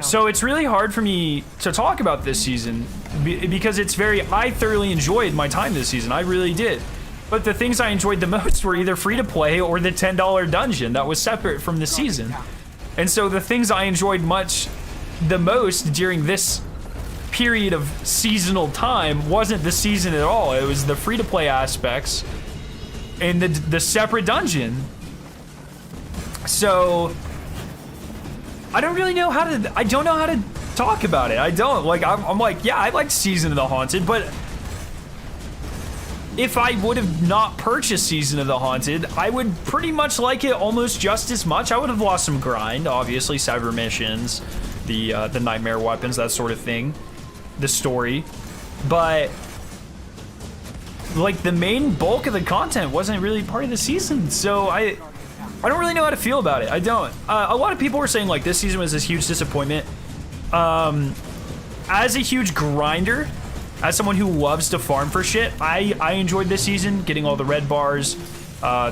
So it's really hard for me to talk about this season because I thoroughly enjoyed my time this season. I really did. But the things I enjoyed the most were either free to play or the $10 dungeon that was separate from the season. And so the things I enjoyed the most during this period of seasonal time wasn't the season at all. It was the free to play aspects and the separate dungeon. So I don't know how to talk about it. I don't like, I'm like, yeah, I like Season of the Haunted, but if I would have not purchased Season of the Haunted, I would pretty much like it almost just as much. I would have lost some grind, obviously, Sever missions, the nightmare weapons, that sort of thing, the story, but like the main bulk of the content wasn't really part of the season. So I don't really know how to feel about it. I don't. A lot of people were saying like this season was this huge disappointment. As a huge grinder, as someone who loves to farm for shit, I enjoyed this season, getting all the red bars.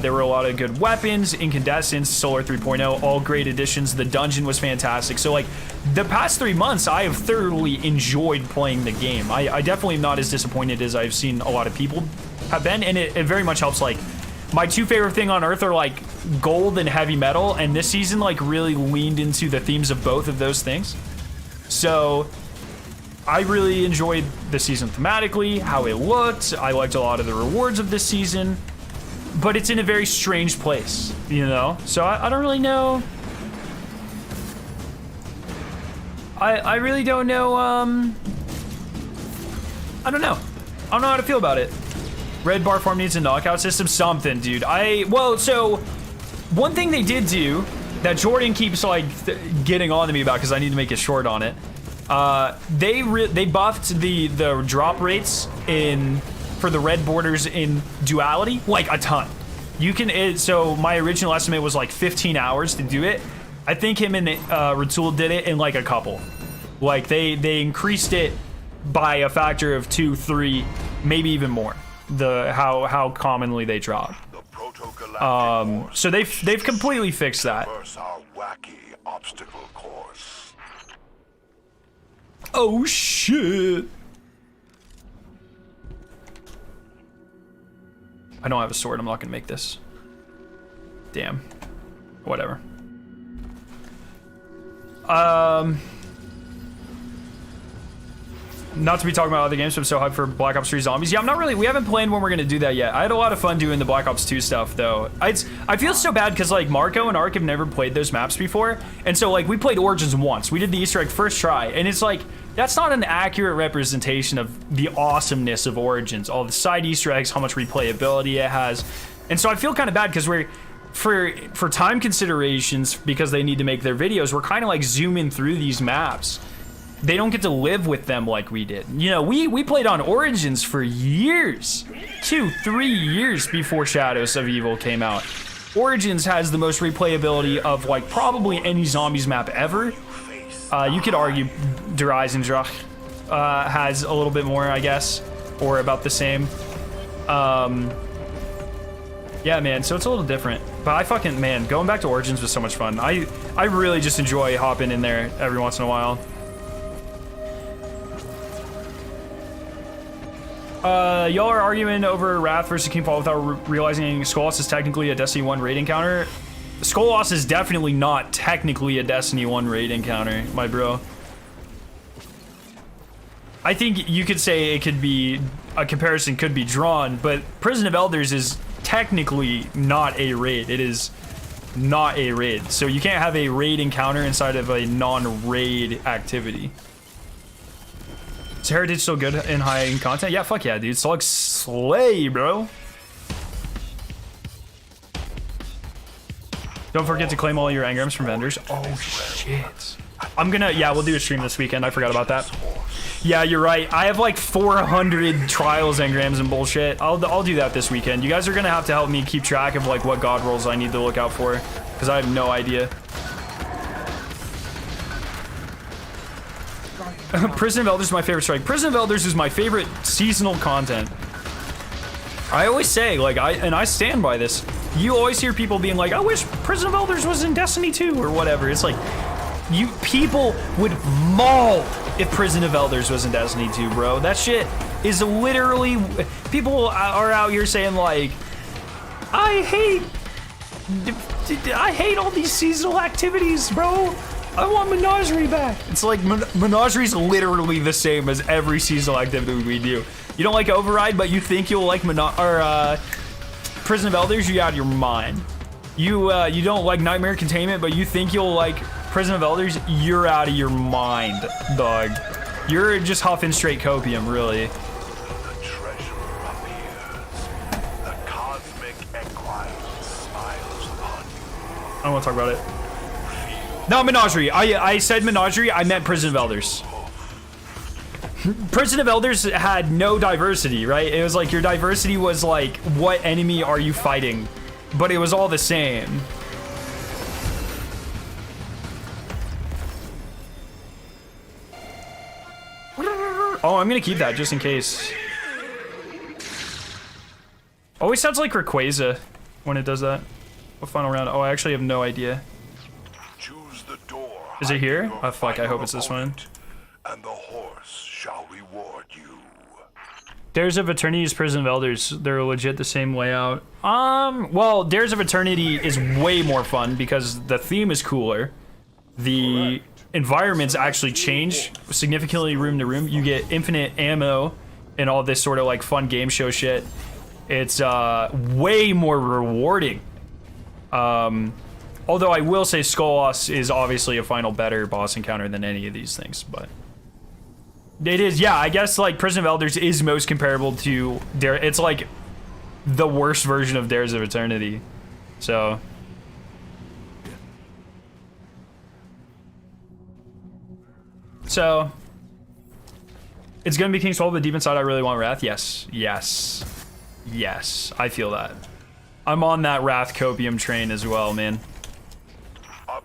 There were a lot of good weapons, incandescence, solar 3.0, all great additions. The dungeon was fantastic. So like the past 3 months, I have thoroughly enjoyed playing the game. I definitely am not as disappointed as I've seen a lot of people have been, and it very much helps. Like my two favorite thing on earth are like gold and heavy metal, and this season like really leaned into the themes of both of those things. So I really enjoyed the season thematically, how it looked. I liked a lot of the rewards of this season, but it's in a very strange place, you know? So I don't really know. I really don't know. I don't know. I don't know how to feel about it. Red bar farm needs a knockout system, something, dude. Well, so one thing they did do that Jordan keeps like getting on to me about because I need to make a short on it. They buffed the drop rates for the red borders in duality like a ton. You can so my original estimate was like 15 hours to do it. I think him and Ratul did it in like a couple. Like they increased it by a factor of 2, 3, maybe even more. How commonly they drop. So they've completely fixed that. Oh shit. I don't have a sword. I'm not gonna make this. Damn. Whatever. Not to be talking about other games, but I'm so hyped for Black Ops 3 Zombies. Yeah, I'm not really. We haven't planned when we're gonna do that yet. I had a lot of fun doing the Black Ops 2 stuff, though. I feel so bad because like Marco and Ark have never played those maps before, and so like we played Origins once. We did the Easter egg first try, and it's like that's not an accurate representation of the awesomeness of Origins. All the side Easter eggs, how much replayability it has, and so I feel kind of bad because we're. For time considerations, because they need to make their videos, we're kind of like zooming through these maps. They don't get to live with them like we did. You know, we played on Origins for years. 2, 3 years before Shadows of Evil came out. Origins has the most replayability of like probably any Zombies map ever. You could argue dres has a little bit more, I guess, or about the same. Yeah, man, so it's a little different. But I fucking, man, going back to Origins was so much fun. I really just enjoy hopping in there every once in a while. Y'all are arguing over Wrath versus Kingfall without realizing Skullloss is technically a Destiny 1 raid encounter. Skullloss is definitely not technically a Destiny 1 raid encounter, my bro. I think you could say it could be, a comparison could be drawn, but Prison of Elders is technically not a raid. It is not a raid. So you can't have a raid encounter inside of a non-raid activity. Is Heritage still good in high-end content? Yeah, fuck yeah, dude. Slug slay, bro. Don't forget to claim all your engrams from vendors. Oh, shit. I'm gonna, yeah, we'll do a stream this weekend. I forgot about that. Yeah, you're right. I have like 400 trials engrams and bullshit. I'll do that this weekend. You guys are gonna have to help me keep track of like what god rolls I need to look out for, because I have no idea. Prison of Elders is my favorite strike. Prison of Elders is my favorite seasonal content. I always say, like, I stand by this. You always hear people being like, I wish Prison of Elders was in Destiny 2 or whatever. It's like, people would maul if Prison of Elders was in Destiny 2, bro. That shit is literally, people are out here saying like, I hate all these seasonal activities, bro. I want Menagerie back. It's like Menagerie's literally the same as every seasonal activity we do. You don't like Override, but you think you'll like Prison of Elders? You out of your mind. You don't like Nightmare Containment, but you think you'll like Prison of Elders? You're out of your mind, dog. You're just huffing straight copium, really. The treasure appears. The cosmic equine smiles upon you. I don't want to talk about it. No, Menagerie. I said Menagerie. I meant Prison of Elders. Prison of Elders had no diversity, right? It was like your diversity was like, what enemy are you fighting? But it was all the same. Oh, I'm gonna keep that just in case. Always sounds like Rayquaza when it does that. What final round? Oh, I actually have no idea. Choose the door. Is it here? Oh fuck, I hope it's this one. And the horse shall reward you. Dares of Eternity's Prison of Elders. They're legit the same layout. Well, Dares of Eternity is way more fun because the theme is cooler. The environments actually change significantly room to room. You get infinite ammo and all this sort of like fun game show shit. It's way more rewarding. Although I will say Skolas is obviously a final better boss encounter than any of these things, but it is, yeah, I guess like Prison of Elders is most comparable to Dare. It's like the worst version of Dares of Eternity. So it's gonna be King's Soul, but deep inside I really want Wrath. Yes, I feel that. I'm on that Wrath copium train as well, man.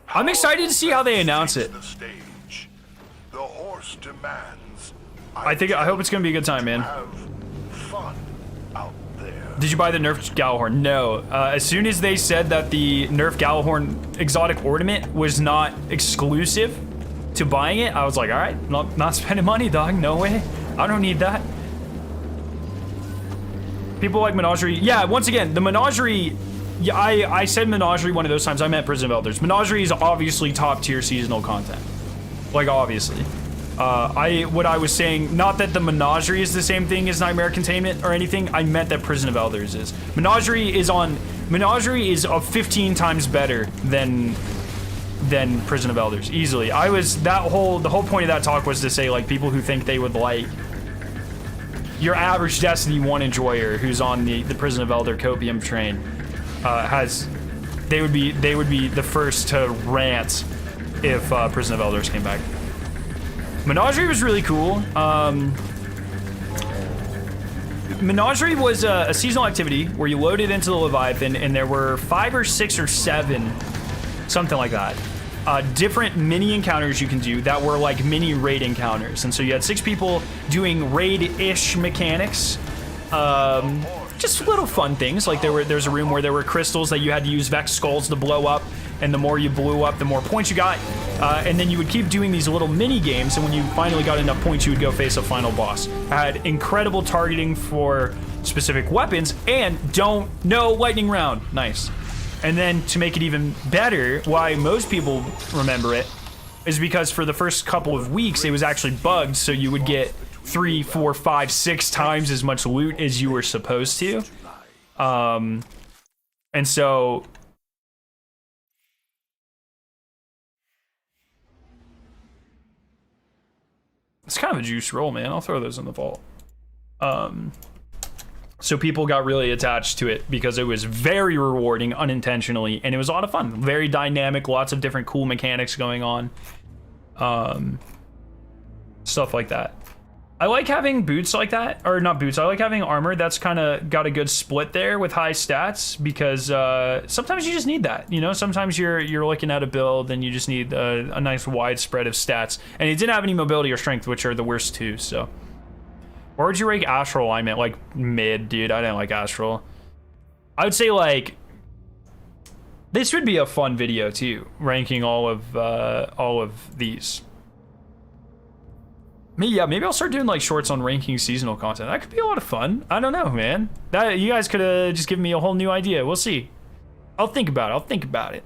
I'm excited to see how they announce it. The horse demands. I hope it's gonna be a good time, man. Have fun out there. Did you buy the nerfed Galahorn? No. As soon as they said that the nerfed Galahorn exotic ornament was not exclusive to buying it, I was like, all right, not spending money, dog. No way. I don't need that. People like Menagerie. Yeah, once again, the Menagerie. Yeah, I said Menagerie one of those times. I meant Prison of Elders. Menagerie is obviously top tier seasonal content. Like, obviously. What I was saying, not that the Menagerie is the same thing as Nightmare Containment or anything. I meant that Prison of Elders is. Menagerie is 15 times better than Prison of Elders, easily. The whole point of that talk was to say, like, people who think they would like your average Destiny 1 enjoyer who's on the Prison of Elder copium train they would be the first to rant if Prison of Elders came back. Menagerie was really cool. Menagerie was a seasonal activity where you loaded into the Leviathan, and there were 5 or 6 or 7, something like that, different mini encounters you can do that were like mini raid encounters. And so you had 6 people doing raid-ish mechanics. Just little fun things. Like there's a room where there were crystals that you had to use Vex skulls to blow up, and the more you blew up, the more points you got. And then you would keep doing these little mini games, and when you finally got enough points, you would go face a final boss. Had incredible targeting for specific weapons, and no lightning round. Nice. And then to make it even better, why most people remember it is because for the first couple of weeks, it was actually bugged, so you would get 3, 4, 5, 6 times as much loot as you were supposed to. And so it's kind of a juice roll, man. I'll throw those in the vault. So people got really attached to it because it was very rewarding unintentionally, and it was a lot of fun. Very dynamic, lots of different cool mechanics going on. Stuff like that. I like having boots like that, or not boots, I like having armor that's kind of got a good split there with high stats, because sometimes you just need that, you know? Sometimes you're looking at a build and you just need a nice wide spread of stats, and it didn't have any mobility or strength, which are the worst too, so. Or would you rank Astral? I meant like mid, dude. I didn't like Astral. I would say like, this would be a fun video too, ranking all of these. Maybe I'll start doing like shorts on ranking seasonal content. That could be a lot of fun. I don't know, man. That you guys could have just given me a whole new idea. We'll see. I'll think about it.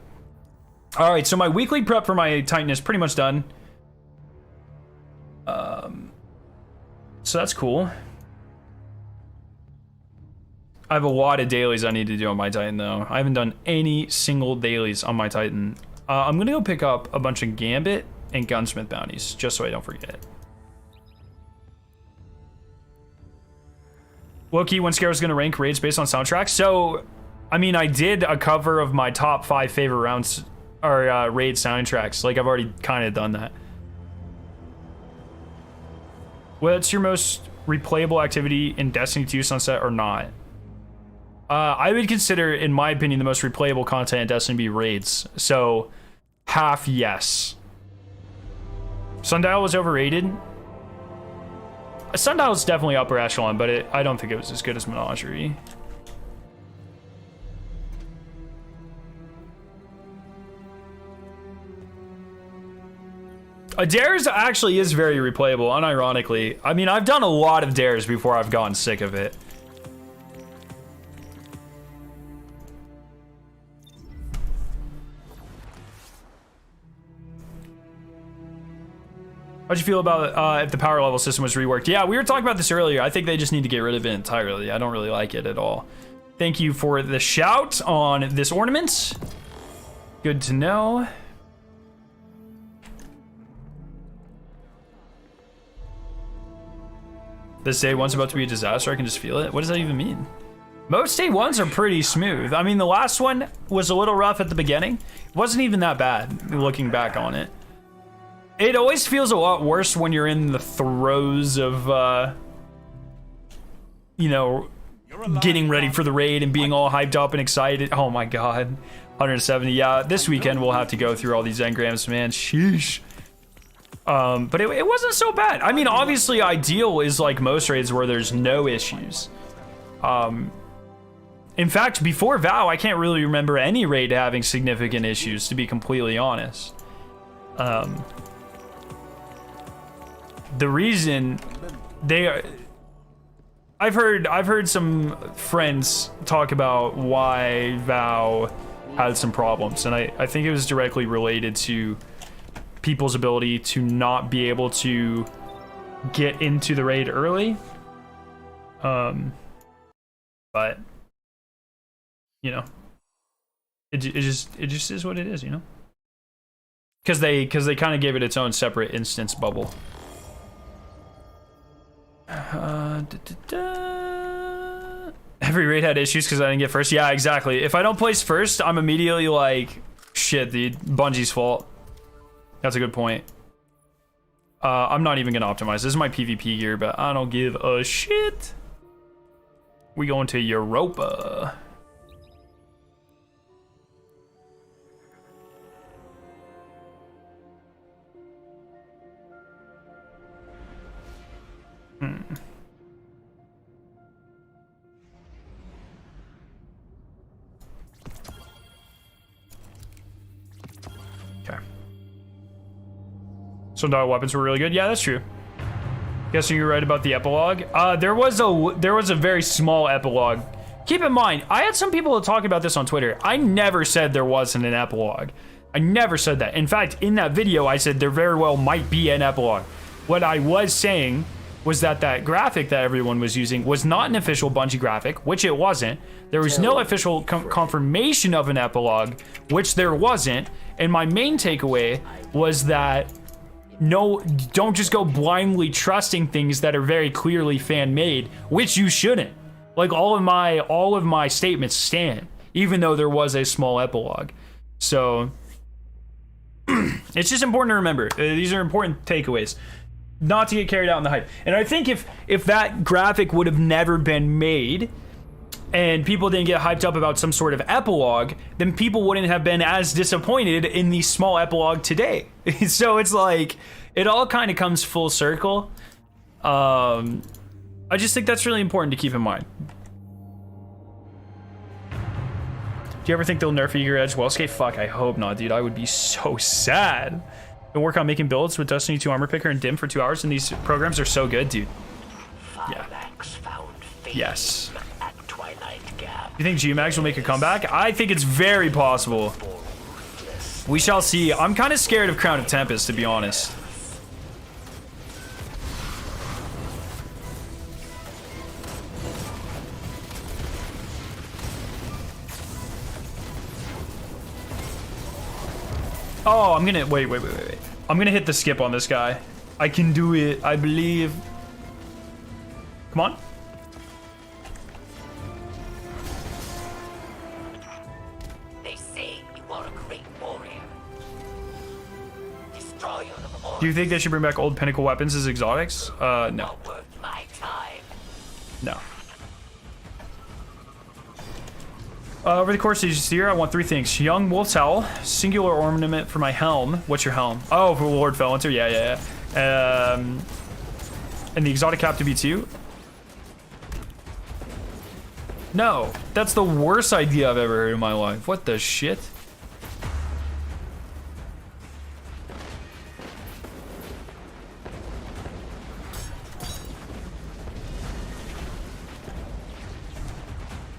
All right, so my weekly prep for my Titan is pretty much done. So that's cool. I have a lot of dailies I need to do on my Titan though. I haven't done any single dailies on my Titan. I'm gonna go pick up a bunch of Gambit and Gunsmith bounties just so I don't forget. Loki, when Scare's gonna rank raids based on soundtracks. So, I mean, I did a cover of my top 5 favorite rounds or raid soundtracks. Like, I've already kind of done that. What's your most replayable activity in Destiny 2 Sunset or not? I would consider, in my opinion, the most replayable content in Destiny to be raids. So, half yes. Sundial was overrated. Sundial is definitely upper echelon, but I don't think it was as good as Menagerie. Dares actually is very replayable, unironically. I mean, I've done a lot of Dares before I've gotten sick of it. How'd you feel about if the power level system was reworked? Yeah, we were talking about this earlier. I think they just need to get rid of it entirely. I don't really like it at all. Thank you for the shout on this ornament. Good to know. This day one's about to be a disaster. I can just feel it. What does that even mean? Most day ones are pretty smooth. I mean, the last one was a little rough at the beginning. It wasn't even that bad looking back on it. It always feels a lot worse when you're in the throes of, you know, getting ready for the raid and being all hyped up and excited. Oh my god. 170. Yeah, this weekend we'll have to go through all these engrams, man. Sheesh. But it wasn't so bad. I mean, obviously ideal is like most raids where there's no issues. In fact, before VOW, I can't really remember any raid having significant issues, to be completely honest. The reason they are... I've heard some friends talk about why VOW had some problems, and I think it was directly related to people's ability to not be able to get into the raid early. But you know, it just is what it is, you know, because they kind of gave it its own separate instance bubble. Every raid had issues because I didn't get first. Yeah, exactly. If I don't place first, I'm immediately like, shit, dude, Bungie's fault. That's a good point. I'm not even gonna optimize. This is my PvP gear, but I don't give a shit. We going to Europa. Okay. Sundial weapons were really good. Yeah, that's true. Guessing you're right about the epilogue. There was a very small epilogue. Keep in mind, I had some people talk about this on Twitter. I never said there wasn't an epilogue. I never said that. In fact, in that video, I said there very well might be an epilogue. What I was saying was that graphic that everyone was using was not an official Bungie graphic, which it wasn't. There was no official confirmation of an epilogue, which there wasn't. And my main takeaway was that no, don't just go blindly trusting things that are very clearly fan-made, which you shouldn't. Like all of my statements stand, even though there was a small epilogue. So it's just important to remember. These are important takeaways. Not to get carried out in the hype. And I think if that graphic would have never been made and people didn't get hyped up about some sort of epilogue, then people wouldn't have been as disappointed in the small epilogue today. So it's like, it all kind of comes full circle. I just think that's really important to keep in mind. Do you ever think they'll nerf Eager Edge Wellscape? Fuck, I hope not, dude. I would be so sad. Been working on making builds with Destiny 2 Armor Picker and Dim for 2 hours, and these programs are so good, dude. Yeah. Yes. You think G-Mags will make a comeback? I think it's very possible. We shall see. I'm kind of scared of Crown of Tempest, to be honest. Oh, I'm gonna wait. I'm gonna hit the skip on this guy. I can do it, I believe. Come on. They say you are a great warrior. Destroyer of all Do you think they should bring back old Pinnacle weapons as exotics? No. No. Over the course of this year, I want 3 things. Young Wolf's Howl, singular ornament for my helm. What's your helm? Oh, for Lord Fellinter. Yeah. And the exotic cap to be 2. No, that's the worst idea I've ever heard in my life. What the shit?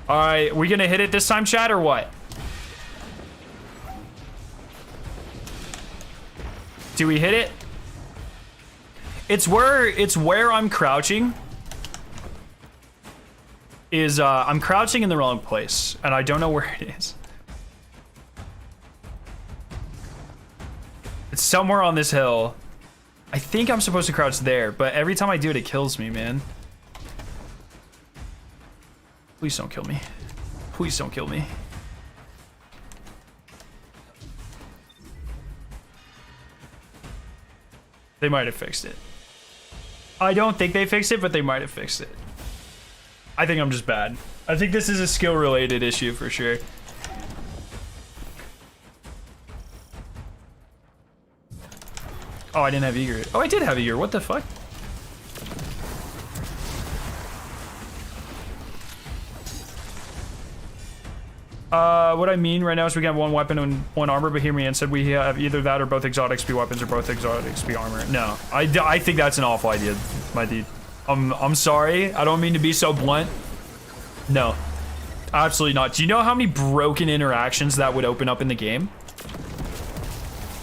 All right, we gonna hit it this time, chat, or what? Do we hit it? It's where I'm crouching. I'm crouching in the wrong place, and I don't know where it is. It's somewhere on this hill. I think I'm supposed to crouch there, but every time I do it, it kills me, man. Please don't kill me. Please don't kill me. They might have fixed it. I don't think they fixed it, but they might have fixed it. I think I'm just bad. I think this is a skill-related issue for sure. Oh, I didn't have eager. Oh, I did have eager. What the fuck? What I mean right now is we can have 1 weapon and 1 armor, but hear me and said we have either that or both exotics be weapons or both exotics be armor. No, I think that's an awful idea, my dude. I'm sorry. I don't mean to be so blunt. No, absolutely not. Do you know how many broken interactions that would open up in the game?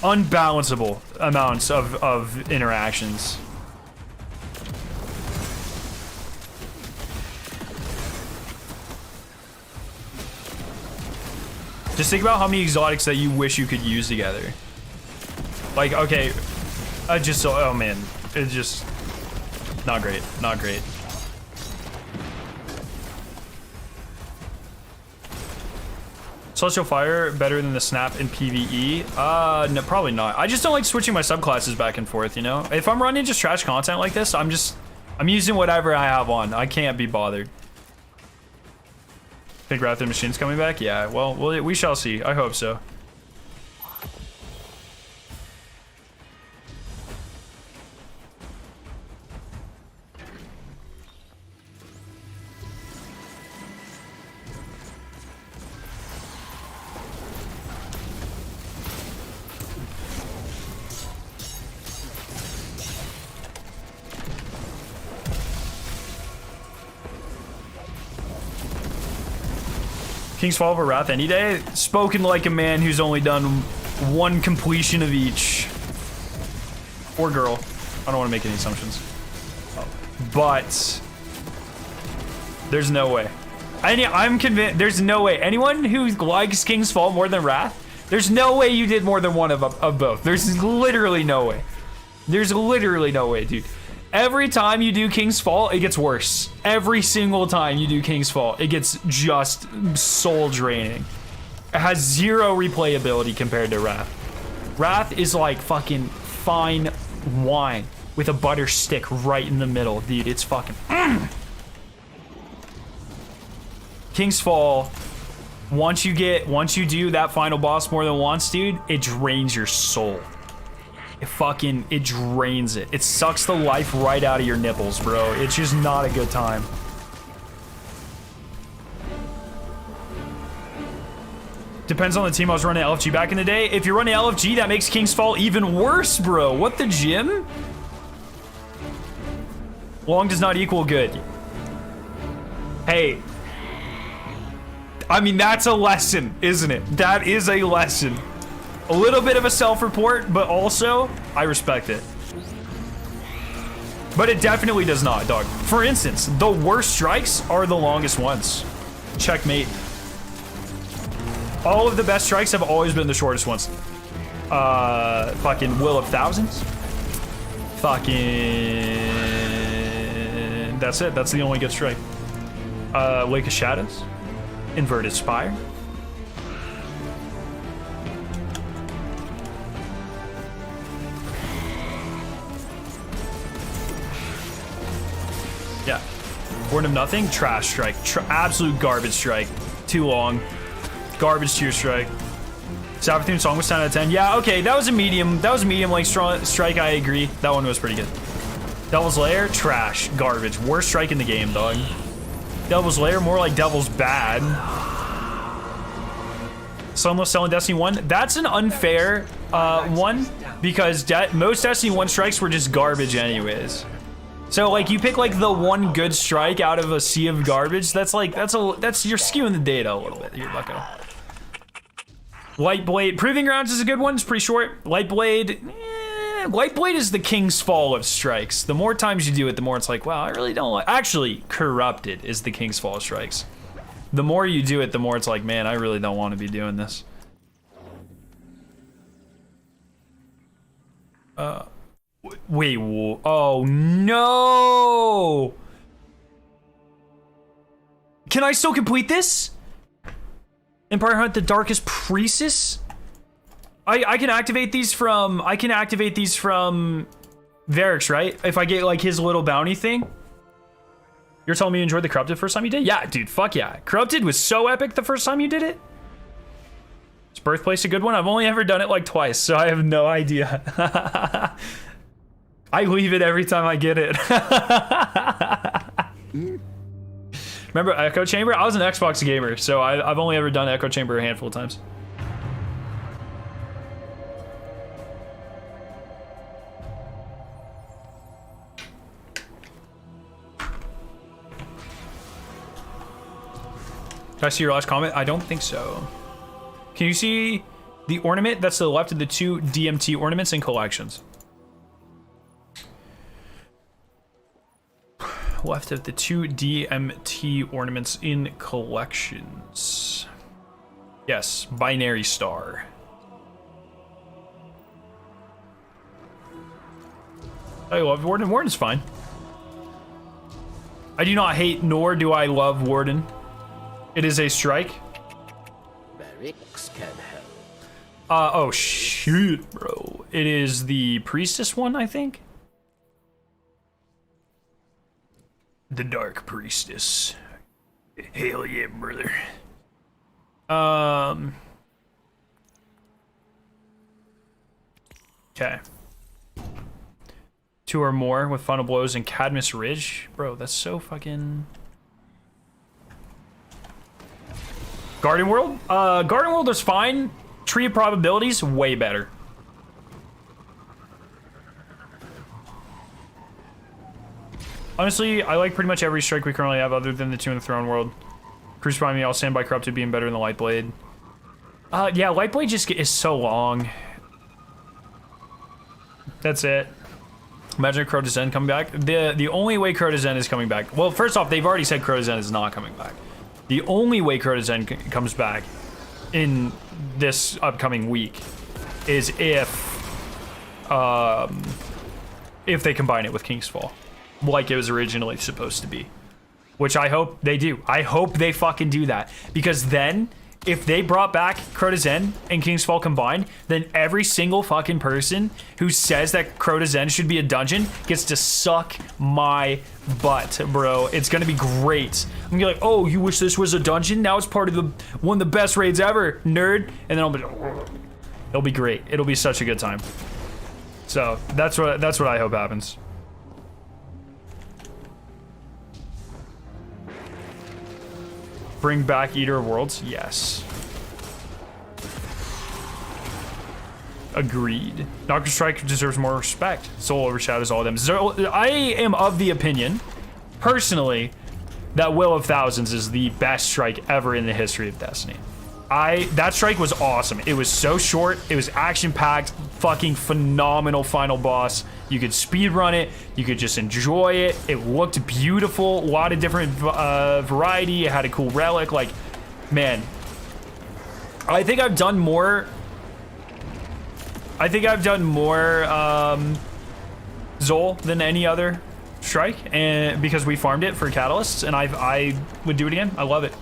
Unbalanceable amounts of interactions. Just think about how many exotics that you wish you could use together. Like, okay, oh man, it's just not great, not great. Celestial Fire better than the Snap in PvE? No, probably not. I just don't like switching my subclasses back and forth, you know? If I'm running just trash content like this, I'm using whatever I have on. I can't be bothered. Think Wrath of the Machine's coming back? Yeah, well, we shall see. I hope so. King's Fall over Wrath any day? Spoken like a man who's only done 1 completion of each. Or girl. I don't want to make any assumptions. But there's no way. I'm convinced there's no way. Anyone who likes King's Fall more than Wrath, there's no way you did more than 1 of both. There's literally no way. There's literally no way, dude. Every time you do King's Fall, it gets worse. Every single time you do King's Fall, it gets just soul draining. It has 0 replayability compared to Wrath. Wrath is like fucking fine wine with a butter stick right in the middle, dude. It's fucking King's Fall, once you do that final boss more than once, dude, it drains your soul. It drains it. It sucks the life right out of your nipples, bro. It's just not a good time. Depends on the team I was running LFG back in the day. If you're running LFG, that makes King's Fall even worse, bro. What the gym? Long does not equal good. Hey. I mean, that's a lesson, isn't it? That is a lesson. A little bit of a self-report, but also, I respect it. But it definitely does not, dog. For instance, the worst strikes are the longest ones. Checkmate. All of the best strikes have always been the shortest ones. Fucking Will of Thousands. Fucking... That's it. That's the only good strike. Lake of Shadows. Inverted Spire. Born of Nothing, trash strike. Absolute garbage strike. Too long. Garbage tier strike. Sabathun song was 10 out of 10. Yeah, okay, that was a medium. That was a medium like strike, I agree. That one was pretty good. Devil's Lair, trash. Garbage. Worst strike in the game, dog. Devil's Lair, more like Devil's Bad. Sunless selling Destiny 1. That's an unfair one because most Destiny 1 strikes were just garbage anyways. So like you pick like the one good strike out of a sea of garbage. That's like that's you're skewing the data a little bit. You're bucko. Lightblade, Proving Grounds is a good one. It's pretty short. Lightblade, Lightblade is the king's fall of strikes. The more times you do it, the more it's like, wow, I really don't like. Actually, Corrupted is the king's fall of strikes. The more you do it, the more it's like, man, I really don't want to be doing this. Wait, oh no! Can I still complete this? Empire Hunt the Darkest Priestess? I can activate these from Varix, right? If I get like his little bounty thing. You're telling me you enjoyed the Corrupted first time you did? Yeah, dude, fuck yeah. Corrupted was so epic the first time you did it. Is Birthplace a good one? I've only ever done it like twice, so I have no idea. I leave it every time I get it. Remember Echo Chamber? I was an Xbox gamer, so I've only ever done Echo Chamber a handful of times. Did I see your last comment? I don't think so. Can you see the ornament that's to the left of the two DMT ornaments in collections? Left of the two DMT ornaments in collections. Yes, binary star. I love Warden. Warden's fine. I do not hate nor do I love Warden. It is a strike. Barracks can help. Oh shit, bro. It is the Priestess one, I think. The Dark Priestess. Hell yeah, brother. Okay. 2 or more with Final Blows and Cadmus Ridge. Bro, that's so fucking... Garden World? Garden World is fine. Tree of Probabilities, way better. Honestly, I like pretty much every strike we currently have other than the 2 in the Throne World. Crucify Me, I'll stand by Corrupted being better than the Lightblade. Yeah, Lightblade just is so long. That's it. Imagine Crow to Zen coming back. The only way Crow to Zen is coming back. Well, first off, they've already said Crow to Zen is not coming back. The only way Crow to Zen comes back in this upcoming week is if they combine it with King's Fall, like it was originally supposed to be, which I hope they do. I hope they fucking do that, because then if they brought back Crow to Zen and King's Fall combined, then every single fucking person who says that Crow to Zen should be a dungeon gets to suck my butt, bro. It's gonna be great. I'm gonna be like, oh, you wish this was a dungeon? Now it's part of one of the best raids ever, nerd. And then it'll be great. It'll be such a good time. So that's what I hope happens. Bring back Eater of Worlds? Yes. Agreed. Dr. Strike deserves more respect. Soul overshadows all of them. So I am of the opinion, personally, that Will of Thousands is the best strike ever in the history of Destiny. That strike was awesome. It was so short. It was action-packed. Fucking phenomenal final boss. You could speedrun it. You could just enjoy it. It looked beautiful. A lot of different variety. It had a cool relic. Like, man. I think I've done more Zol than any other strike, and because we farmed it for catalysts, and I would do it again. I love it.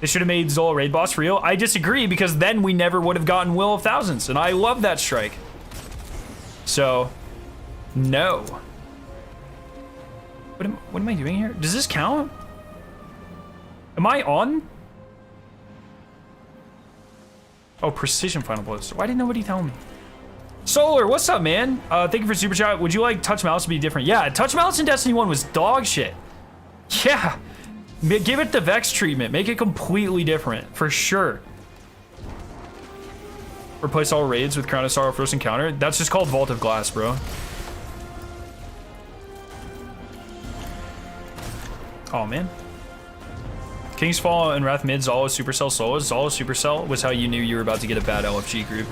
They should have made Zol a raid boss for real. I disagree, because then we never would have gotten Will of Thousands, and I love that strike. So, no. What am I doing here? Does this count? Am I on? Oh, precision final blows. Why didn't nobody tell me? Solar, what's up, man? Thank you for super chat. Would you like touch mouse to be different? Yeah, touch mouse in Destiny 1 was dog shit. Yeah. Give it the Vex treatment. Make it completely different, for sure. Replace all raids with Crown of Sorrow first encounter. That's just called Vault of Glass, bro. Oh, man. King's Fall and Wrath mid, Zavala Supercell solos. Zavala Supercell was how you knew you were about to get a bad LFG group.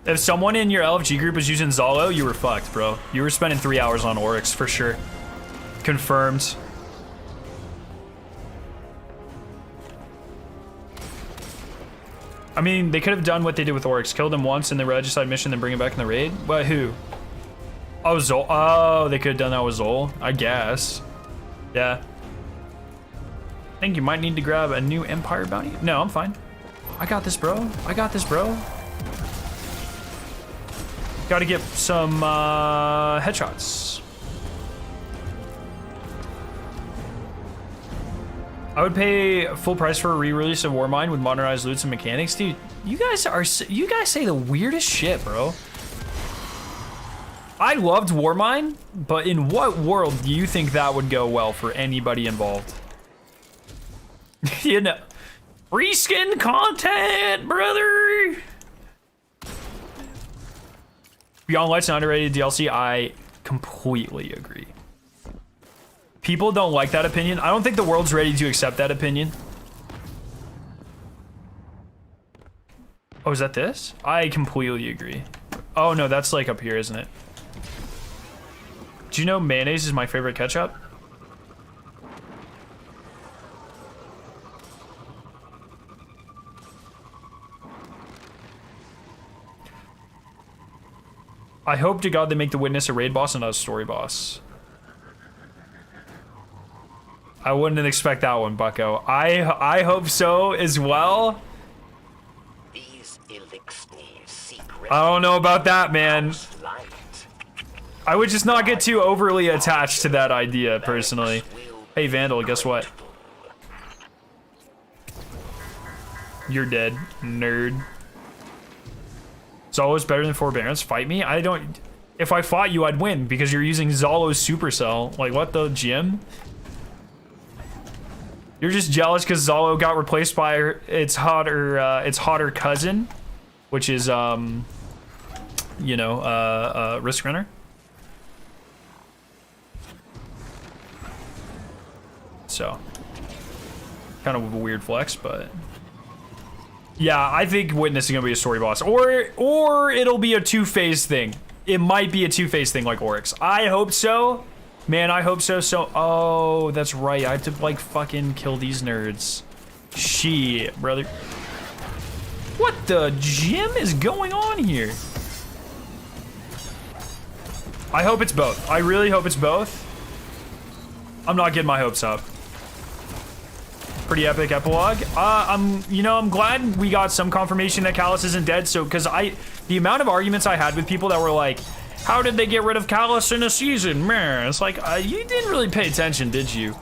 If someone in your LFG group was using Zalo, you were fucked, bro. You were spending 3 hours on Oryx, for sure. Confirmed. I mean, they could have done what they did with Oryx. Killed him once in the Regicide mission, then bring him back in the raid. But who? Oh, Zol. Oh, they could have done that with Zol, I guess. Yeah. I think you might need to grab a new Empire bounty. No, I'm fine. I got this, bro. I got this, bro. Gotta get some headshots. I would pay full price for a re-release of Warmind with modernized loots and mechanics. Dude, you guys say the weirdest shit, bro. I loved Warmind, but in what world do you think that would go well for anybody involved? You know, reskin content, brother. Beyond Light's an underrated DLC. I completely agree. People don't like that opinion. I don't think the world's ready to accept that opinion. Oh, is that this? I completely agree. Oh no, that's like up here, isn't it? Do you know mayonnaise is my favorite ketchup? I hope to God they make the Witness a raid boss and not a story boss. I wouldn't expect that one, Bucko. I hope so as well. I don't know about that, man. I would just not get too overly attached to that idea, personally. Hey, Vandal, guess what? You're dead, nerd. Zalo's better than Forbearance. Fight me? I don't... If I fought you, I'd win, because you're using Zalo's Supercell. Like, what the, Jim? You're just jealous because Zalo got replaced by its hotter cousin, which is, you know, Risk Runner. So, kind of a weird flex, but yeah, I think Witness is gonna be a story boss, or it'll be a two-phase thing. It might be a two-phase thing like Oryx. I hope so. Man, I hope so. Oh, that's right. I have to, like, fucking kill these nerds. Shit, brother. What the Jim is going on here? I hope it's both. I really hope it's both. I'm not getting my hopes up. Pretty epic epilogue. I'm glad we got some confirmation that Callus isn't dead. So, because the amount of arguments I had with people that were like, how did they get rid of Callus in a season? Man, it's like, you didn't really pay attention, did you?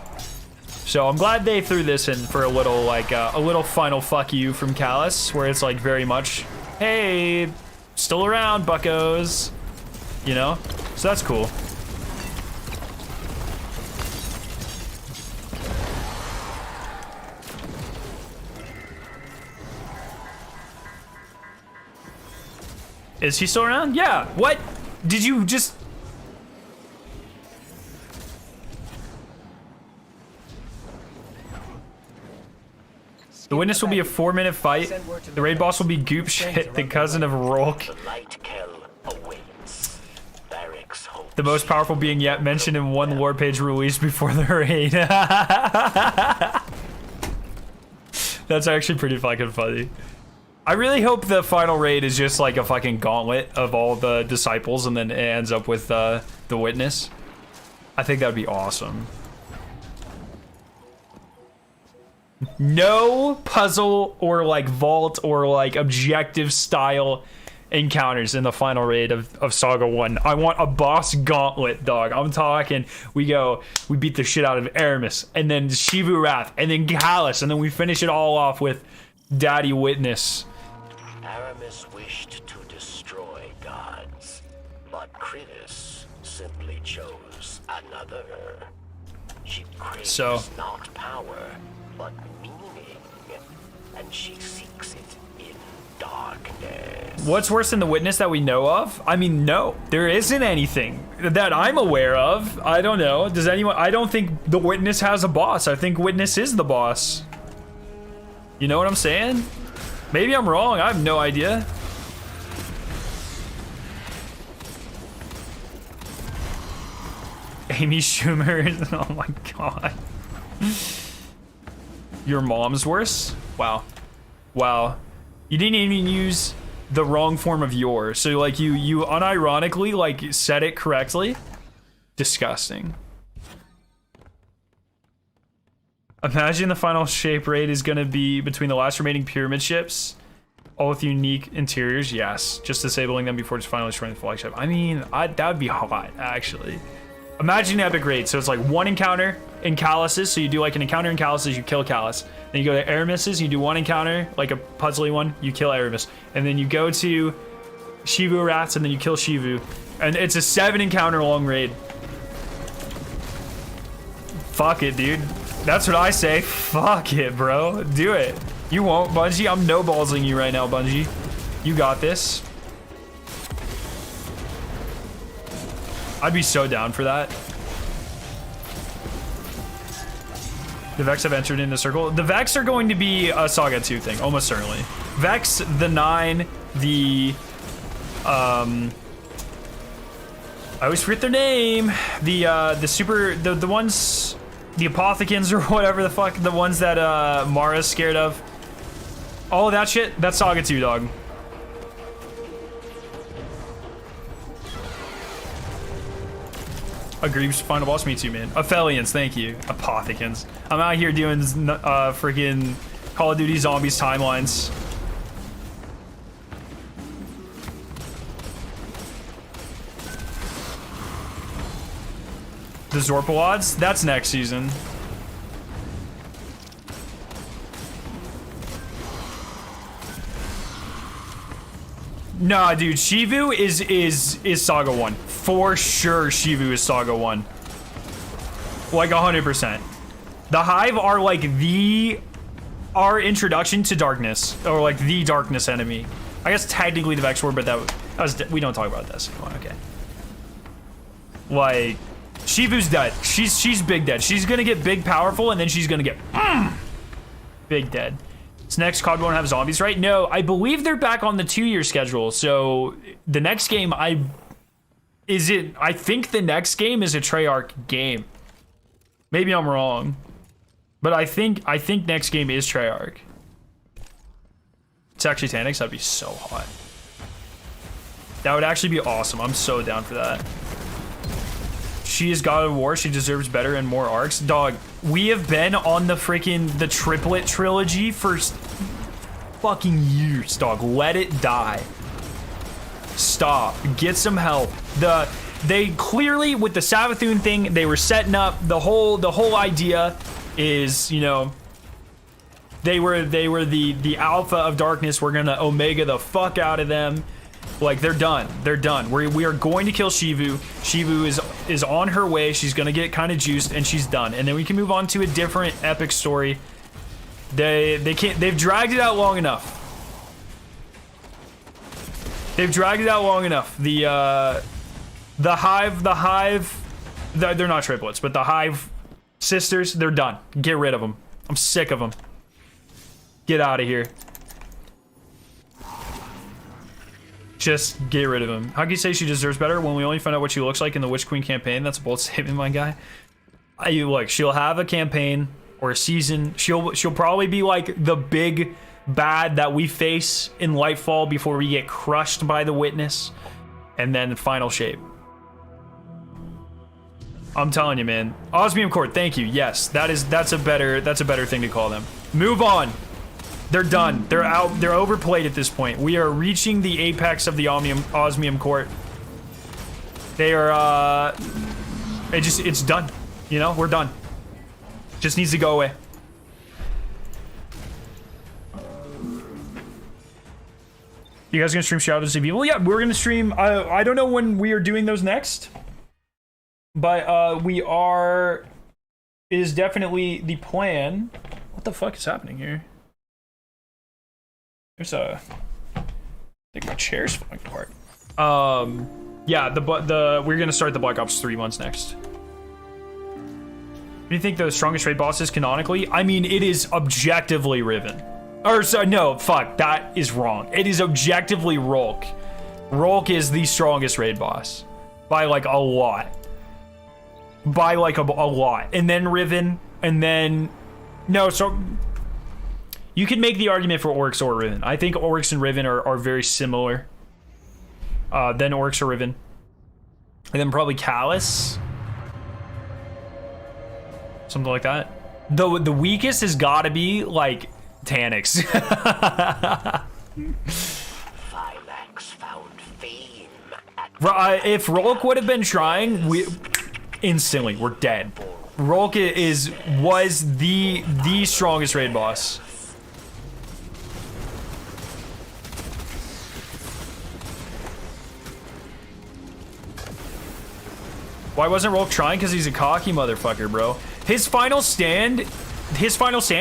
So I'm glad they threw this in for a little, like, a little final fuck you from Callus, where it's like very much, hey, still around, buckos. You know? So that's cool. Is he still around? Yeah. What? Did you just... The Witness will be a 4-minute fight. The raid boss will be Goop Shit, the cousin of Rolk. The most powerful being yet mentioned in one lore page released before the raid. That's actually pretty fucking funny. I really hope the final raid is just like a fucking gauntlet of all the disciples and then it ends up with the Witness. I think that would be awesome. No puzzle or like vault or like objective style encounters in the final raid of Saga 1. I want a boss gauntlet, dog. I'm talking, we beat the shit out of Aramis, and then Shivu Wrath, and then Gallus, and then we finish it all off with Daddy Witness. Aramis wished to destroy gods, but Kritis simply chose another. She craves not power, but meaning, and she seeks it in darkness. What's worse than the Witness that we know of? I mean, no, there isn't anything that I'm aware of. I don't know. Does anyone? I don't think the Witness has a boss. I think Witness is the boss. You know what I'm saying? Maybe I'm wrong. I have no idea. Amy Schumer. Oh my god. Your mom's worse? Wow. Wow. You didn't even use the wrong form of your. So like you unironically like said it correctly. Disgusting. Imagine the final shape raid is gonna be between the last remaining pyramid ships, all with unique interiors. Yes, just disabling them before just finally destroying the flagship. I mean, that would be hot, actually. Imagine an epic raid. So it's like one encounter in Calluses. So you do like an encounter in Calluses, you kill Callus. Then you go to Aramis's, you do one encounter, like a puzzly one, you kill Aramis. And then you go to Shivu Rats, and then you kill Shivu. And it's a 7 encounter long raid. Fuck it, dude. That's what I say. Fuck it, bro. Do it. You won't, Bungie. I'm no-ballsing you right now, Bungie. You got this. I'd be so down for that. The Vex have entered in the circle. The Vex are going to be a Saga 2 thing, almost certainly. Vex, the 9, the... I always forget their name. The super... The ones... The Apothecans or whatever the fuck. The ones that Mara's scared of. All of that shit, that's Saga 2, dog. Agrees, final boss, me too, man. Aphelions, thank you. Apothecans. I'm out here doing freaking Call of Duty Zombies timelines. The Zorpalods? That's next season. Nah, dude, Shivu is Saga 1. For sure, Shivu is Saga 1. Like 100%. The Hive are like our introduction to darkness, or like the darkness enemy. I guess technically the Vex were, but that was we don't talk about this anymore. Okay. Like, Shivu's dead. She's big dead. She's gonna get big powerful, and then she's gonna get big dead. This next COD won't have zombies, right? No, I believe they're back on the 2-year schedule. So the next game, I think the next game is a Treyarch game. Maybe I'm wrong, but I think next game is Treyarch. It's actually Tanics. That'd be so hot. That would actually be awesome. I'm so down for that. She is God of War. She deserves better and more arcs. Dog, we have been on the triplet trilogy for fucking years, dog. Let it die. Stop. Get some help. They clearly, with the Savathun thing, they were setting up the whole idea is, you know, they were the alpha of darkness. We're gonna Omega the fuck out of them. Like, they're done. They're done. We are going to kill Shivu. Shivu is on her way. She's gonna get kind of juiced, and she's done. And then we can move on to a different epic story. They can't. They've dragged it out long enough. They've dragged it out long enough. The Hive. They're not triplets, but the Hive sisters. They're done. Get rid of them. I'm sick of them. Get out of here. Just get rid of him. How can you say she deserves better when we only find out what she looks like in the Witch Queen campaign? That's a bold statement, my guy. Look, she'll have a campaign or a season. She'll probably be like the big bad that we face in Lightfall before we get crushed by the Witness, and then final shape. I'm telling you, man. Osmium Court, thank you. Yes, that's a better thing to call them. Move on. They're done. They're out. They're overplayed at this point. We are reaching the apex of the Osmium Court. They are, it's done. You know, we're done. Just needs to go away. You guys gonna stream Shadows of Evil? Yeah, we're gonna stream. I don't know when we are doing those next, but we are. It is definitely the plan. What the fuck is happening here? There's a. I think my chair's falling apart. Yeah, we're gonna start the Black Ops 3 ones next. Do you think the strongest raid boss is canonically? I mean, it is objectively Riven. Or, sorry, no, fuck, that is wrong. It is objectively Rolk. Rolk is the strongest raid boss. By, like, a lot. By, like, a lot. And then Riven, and then... No, so... You could make the argument for Orcs or Riven. I think Orcs and Riven are very similar. Then Orcs or Riven. And then probably Callus. Something like that. The weakest has got to be, like, Tanics. Found fame If Rolk would have been trying, instantly, we're dead. Rolk was the strongest raid boss. Why wasn't Rolk trying? Because he's a cocky motherfucker, bro. His final stand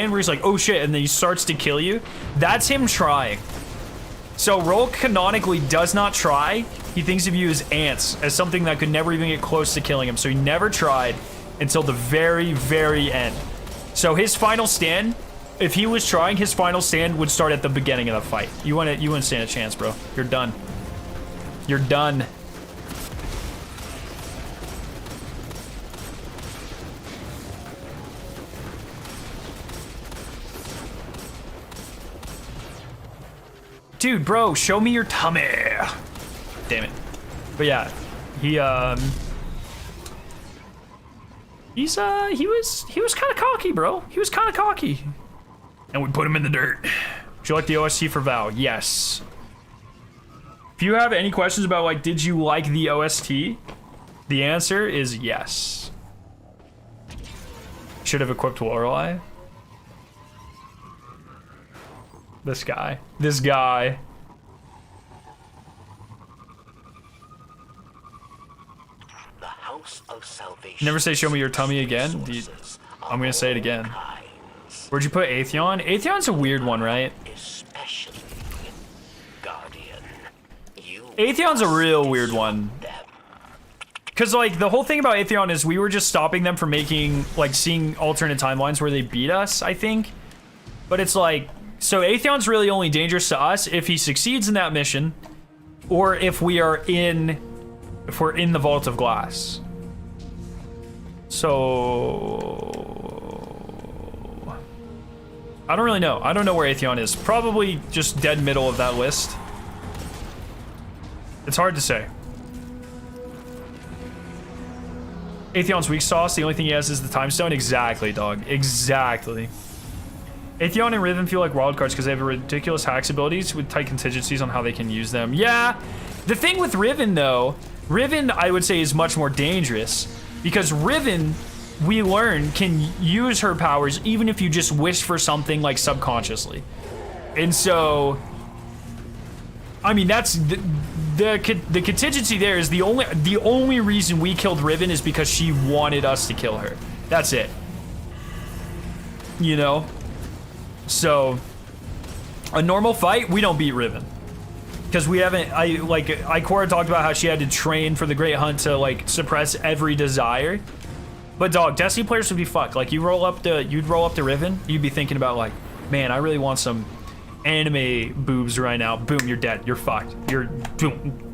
where he's like, oh shit, and then he starts to kill you, that's him trying. So Rolk canonically does not try. He thinks of you as ants, as something that could never even get close to killing him. So he never tried until the very, very end. So his final stand, if he was trying, his final stand would start at the beginning of the fight. You wouldn't stand a chance, bro. You're done. You're done. Dude, bro, show me your tummy. Damn it. But yeah, he was kind of cocky, bro. He was kind of cocky. And we put him in the dirt. Would you like the OST for Val? Yes. If you have any questions about, like, did you like the OST? The answer is yes. Should have equipped Lorelei. This guy. This guy. the house of salvation. Never say show me your tummy again. I'm gonna say it again. Where'd you put Atheon? Atheon's a weird one, right? Especially Guardian. Atheon's a real weird one. Because, like, the whole thing about Atheon is we were just stopping them from making, like, seeing alternate timelines where they beat us, I think. But it's like, so Atheon's really only dangerous to us if he succeeds in that mission, or if we're in the Vault of Glass. So I don't really know. I don't know where Atheon is. Probably just dead middle of that list. It's hard to say. Atheon's weak sauce, the only thing he has is the time stone. Exactly, dog. Exactly. Atheon and Riven feel like wildcards because they have ridiculous hacks abilities with tight contingencies on how they can use them. Yeah. The thing with Riven, though, Riven, I would say, is much more dangerous because Riven, we learn, can use her powers even if you just wish for something, like, subconsciously. And so, I mean, that's the contingency there is the only reason we killed Riven is because she wanted us to kill her. That's it. You know? So, a normal fight, we don't beat Riven. Because we haven't, Ikora talked about how she had to train for the Great Hunt to, like, suppress every desire. But dog, Destiny players would be fucked. Like, you'd roll up the Riven, you'd be thinking about, like, man, I really want some anime boobs right now. Boom, you're dead. You're fucked. You're, boom.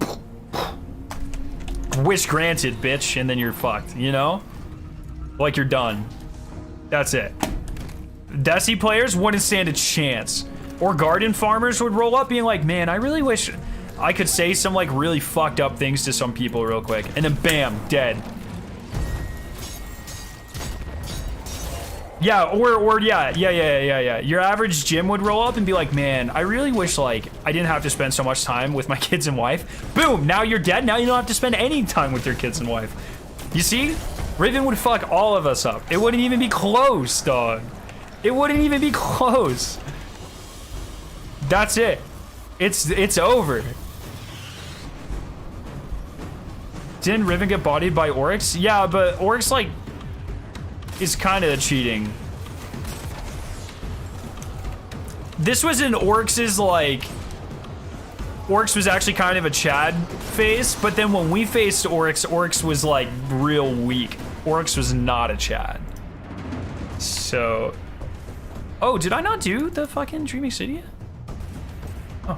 Wish granted, bitch, and then you're fucked, you know? Like, you're done. That's it. Desi players wouldn't stand a chance. Or garden farmers would roll up being like, man, I really wish I could say some, like, really fucked up things to some people real quick. And then bam, dead. Yeah, or yeah. Your average Jim would roll up and be like, man, I really wish like I didn't have to spend so much time with my kids and wife. Boom, now you're dead. Now you don't have to spend any time with your kids and wife. You see? Riven would fuck all of us up. It wouldn't even be close, dog. It wouldn't even be close. That's it. It's over. Didn't Riven get bodied by Oryx? Yeah, but Oryx like is kind of cheating. This was in Oryx's like Oryx was actually kind of a Chad phase, but then when we faced Oryx, Oryx was like real weak. Oryx was not a Chad. So, oh, did I not do the fucking Dreaming City yet? Oh.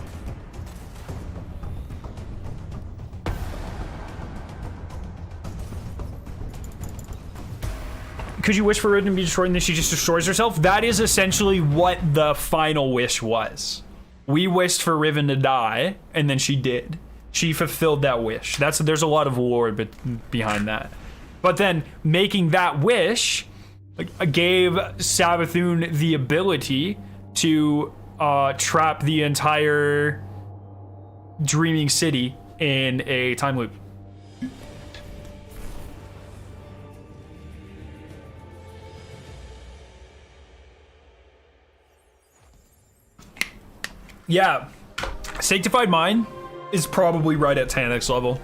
Could you wish for Riven to be destroyed and then she just destroys herself? That is essentially what the final wish was. We wished for Riven to die, and then she did. She fulfilled that wish. There's a lot of lore behind that. But then making that wish gave Savathun the ability to trap the entire Dreaming City in a time loop. Yeah, Sanctified Mind is probably right at Tanix level.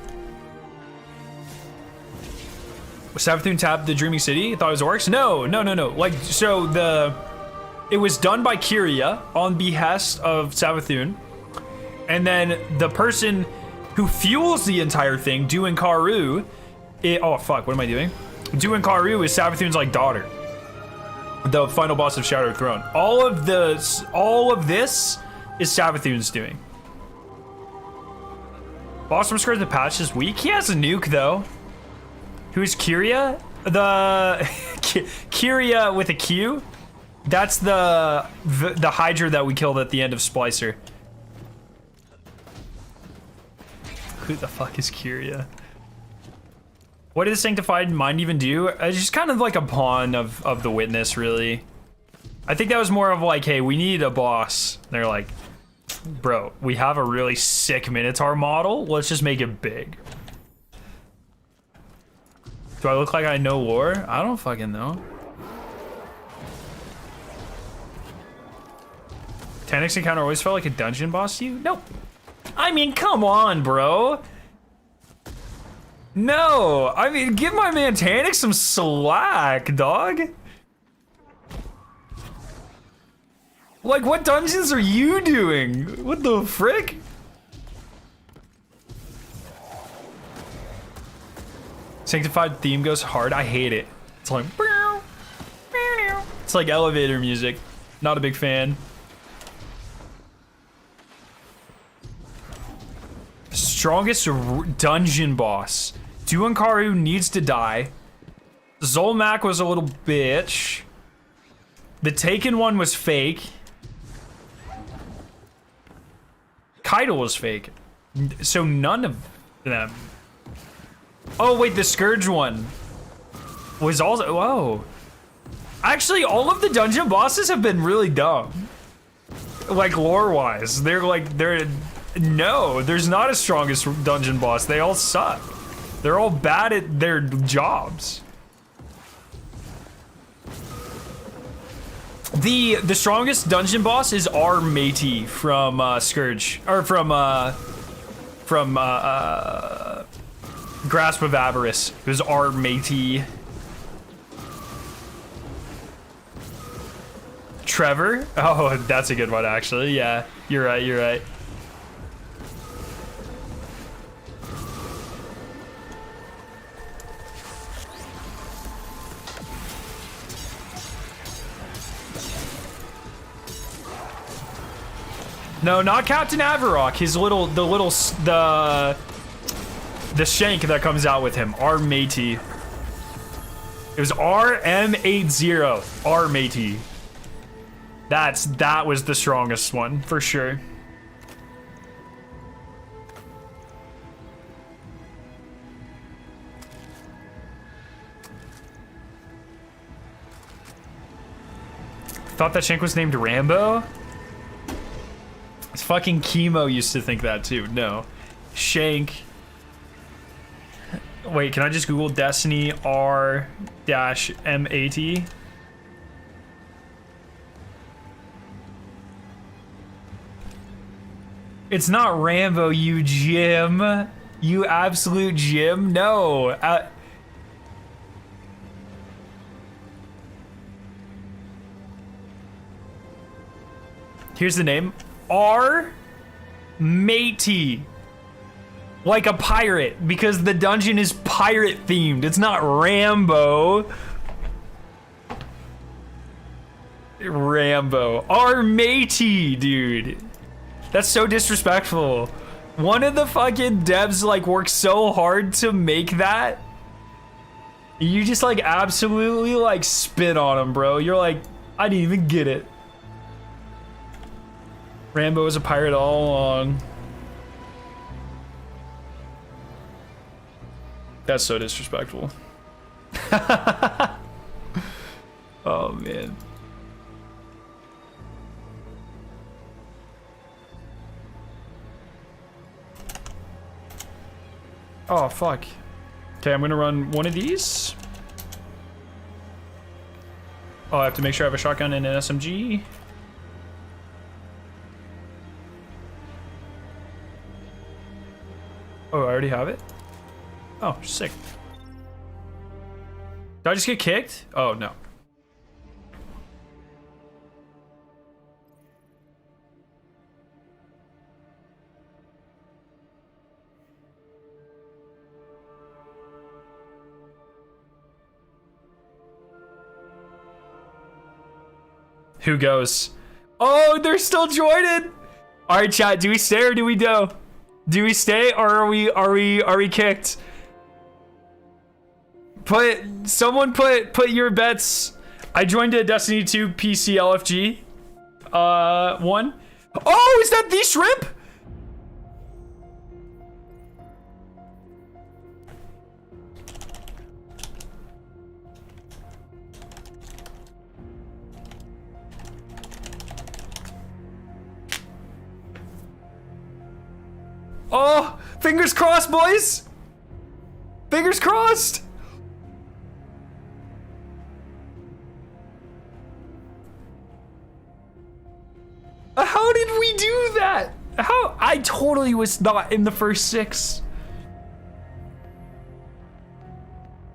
Savathun tapped the Dreaming City? I thought it was Oryx? No. Like, so it was done by Kyria on behest of Savathun. And then the person who fuels the entire thing, Duinkaru, oh fuck, what am I doing? Duinkaru is Savathun's like daughter. The final boss of Shattered Throne. All of this is Savathun's doing. Boss from Scourge the patch is weak. He has a nuke though. Who's Kyria? The Kyria with a Q. That's the Hydra that we killed at the end of Splicer. Who the fuck is Kyria? What did the Sanctified Mind even do? It's just kind of like a pawn of the Witness, really. I think that was more of like, hey, we need a boss. They're like, bro, we have a really sick Minotaur model. Let's just make it big. Do I look like I know lore? I don't fucking know. Tanix encounter always felt like a dungeon boss to you? Nope. I mean, come on, bro. No, I mean, give my man Tanix some slack, dog. Like, what dungeons are you doing? What the frick? Sanctified theme goes hard. I hate it. It's like, it's like elevator music. Not a big fan. Strongest dungeon boss. Duinkaru needs to die. Zolmak was a little bitch. The Taken one was fake. Keitel was fake. So none of them. Oh wait, the Scourge one was also, whoa. Actually, all of the dungeon bosses have been really dumb. Like lore-wise, no, there's not a strongest dungeon boss. They all suck. They're all bad at their jobs. The strongest dungeon boss is our matey from Scourge, or from Grasp of Avarice. It was our matey. Trevor? Oh, that's a good one actually. Yeah, you're right. No, not Captain Avarok. The shank that comes out with him. Our matey. It was RM80. Our matey. That was the strongest one for sure. Thought that Shank was named Rambo? It's fucking Chemo used to think that too. No. Shank. Wait, can I just Google Destiny R-MAT? It's not Rambo, you Jim. You absolute Jim. No. Here's the name. R-Matey. Like a pirate, because the dungeon is pirate themed. It's not Rambo. Rambo. R-Matey, dude. That's so disrespectful. One of the fucking devs like worked so hard to make that. You just like absolutely like spit on him, bro. You're like, I didn't even get it. Rambo was a pirate all along. That's so disrespectful. Oh man. Oh fuck. Okay, I'm gonna run one of these. Oh, I have to make sure I have a shotgun and an SMG. Oh, I already have it? Oh, sick. Did I just get kicked? Oh, no. Who goes? Oh, they're still joining. All right, chat. Do we stay or do we go? Do we stay or are we kicked? Someone put your bets. I joined a Destiny 2 PC LFG. One. Oh, is that the shrimp? Oh, fingers crossed, boys. Fingers crossed. How did we do that? How? I totally was not in the first 6.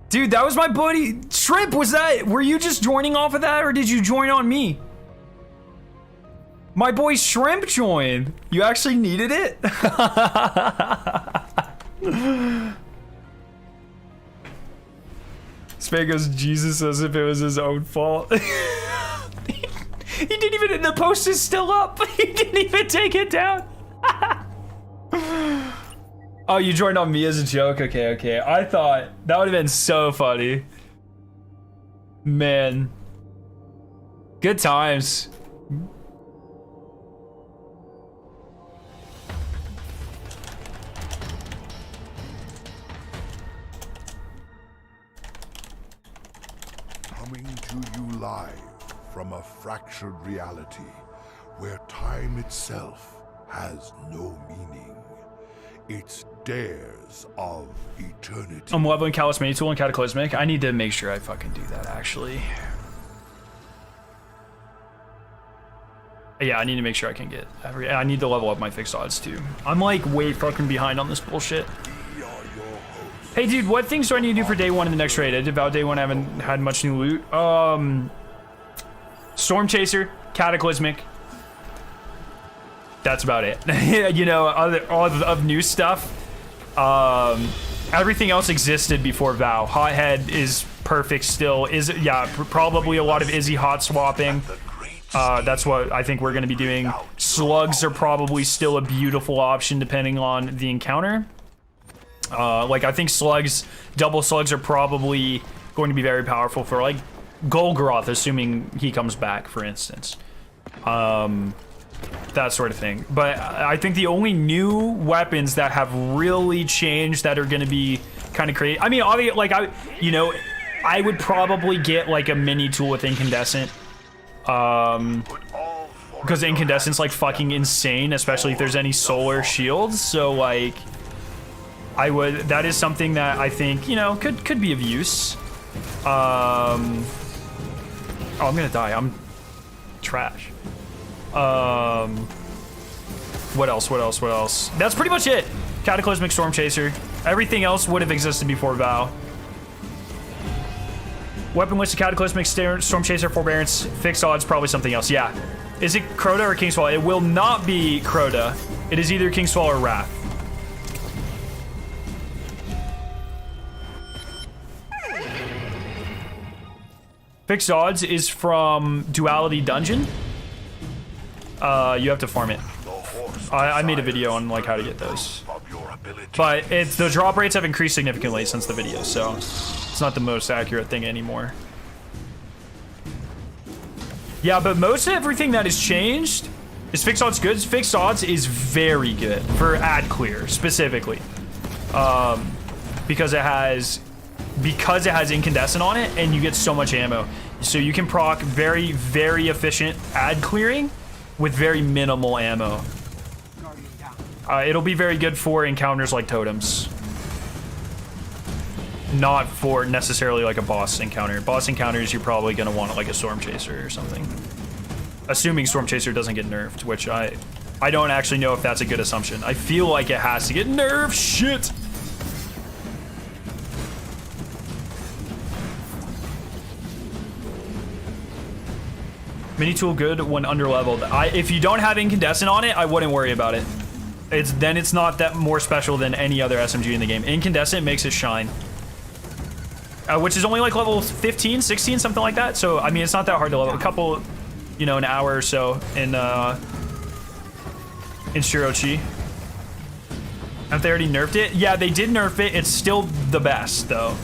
Dude, that was my buddy. Shrimp, were you just joining off of that or did you join on me? My boy Shrimp joined. You actually needed it? Spade goes, Jesus, as if it was his own fault. He didn't even, the post is still up. He didn't even take it down. Oh, you joined on me as a joke? Okay. I thought that would have been so funny. Man. Good times. Coming to you live from a fractured reality where time itself has no meaning. It's dares of eternity. I'm leveling Callous Mini Tool and Cataclysmic. I need to make sure I fucking do that, actually. Yeah, I need to make sure I can get I need to level up my fixed odds, too. I'm, like, way fucking behind on this bullshit. Hey, dude, what things do I need to do for day 1 in the next raid? I did about day 1, I haven't had much new loot. Storm Chaser, Cataclysmic. That's about it. You know, all of new stuff. Everything else existed before Vow. Hothead is perfect still. Probably a lot of Izzy hot swapping. That's what I think we're going to be doing. Slugs are probably still a beautiful option depending on the encounter. Like, I think double slugs are probably going to be very powerful for, like, Golgoroth, assuming he comes back, for instance. That sort of thing. But I think the only new weapons that have really changed that are going to be kind of crazy. I mean, obviously, like, I would probably get, like, a mini tool with incandescent. Because incandescent's like fucking insane, especially if there's any solar shields. So like, that is something that I think, you know, could be of use. Oh, I'm gonna die. I'm trash. What else? That's pretty much it. Cataclysmic Storm Chaser. Everything else would have existed before Vow. Weapon list of Cataclysmic Storm Chaser Forbearance. Fixed odds, probably something else. Yeah. Is it Crota or Kingsfall? It will not be Crota. It is either Kingsfall or Wrath. Fixed odds is from Duality Dungeon. You have to farm it. I made a video on like how to get those. But the drop rates have increased significantly since the video, so it's not the most accurate thing anymore. Yeah, but most everything that has changed is fixed odds good. Fixed odds is very good for ad clear specifically, because it has incandescent on it, and you get so much ammo, so you can proc very, very efficient ad clearing with very minimal ammo. It'll be very good for encounters like totems, not for necessarily like a boss encounter. Boss encounters, you're probably gonna want like a Storm Chaser or something, assuming Storm Chaser doesn't get nerfed, which I don't actually know if that's a good assumption. I feel like it has to get nerfed. Shit. Mini tool good when underleveled. If you don't have incandescent on it, I wouldn't worry about it. It's not that more special than any other SMG in the game. Incandescent makes it shine, which is only like level 15, 16, something like that. So I mean, it's not that hard to level. A couple, you know, an hour or so in Shirochi. Have they already nerfed it? Yeah, they did nerf it. It's still the best though.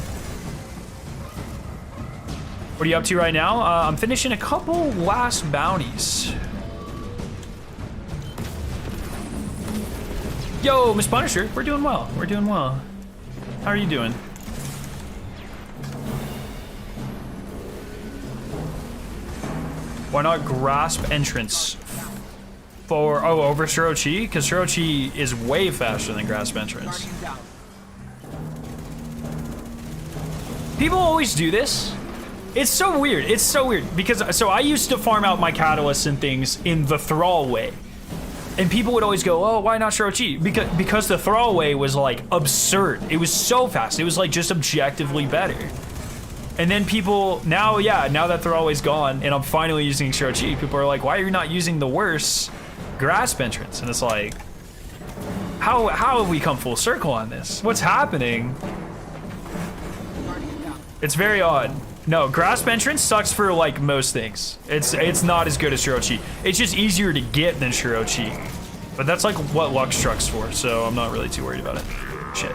What are you up to right now? I'm finishing a couple last bounties. Yo, Miss Punisher, we're doing well. We're doing well. How are you doing? Why not grasp entrance for over Shirochi? Because Shirochi is way faster than grasp entrance. People always do this. It's so weird. It's so weird because I used to farm out my catalysts and things in the Thrall way. And people would always go, oh, why not Shirochi? Because the Thrall way was like absurd. It was so fast. It was like just objectively better. And then people now that Thrall way's gone and I'm finally using Shirochi, people are like, why are you not using the worse grasp entrance? And it's like, how have we come full circle on this? What's happening? It's very odd. No, grasp entrance sucks for like most things. It's not as good as Shirochi. It's just easier to get than Shirochi. But that's like what Lux Truck's for, so I'm not really too worried about it. Shit.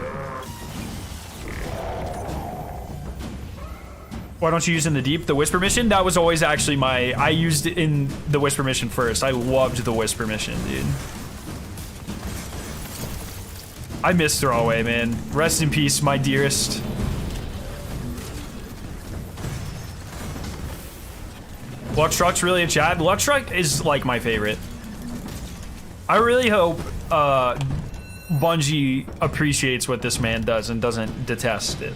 Why don't you use in the deep? The Whisper mission? That was always actually I used it in the Whisper mission first. I loved the Whisper mission, dude. I miss Throwaway, man. Rest in peace, my dearest. Lux Truck's really a chat. Lux Truck is like my favorite. I really hope Bungie appreciates what this man does and doesn't detest it.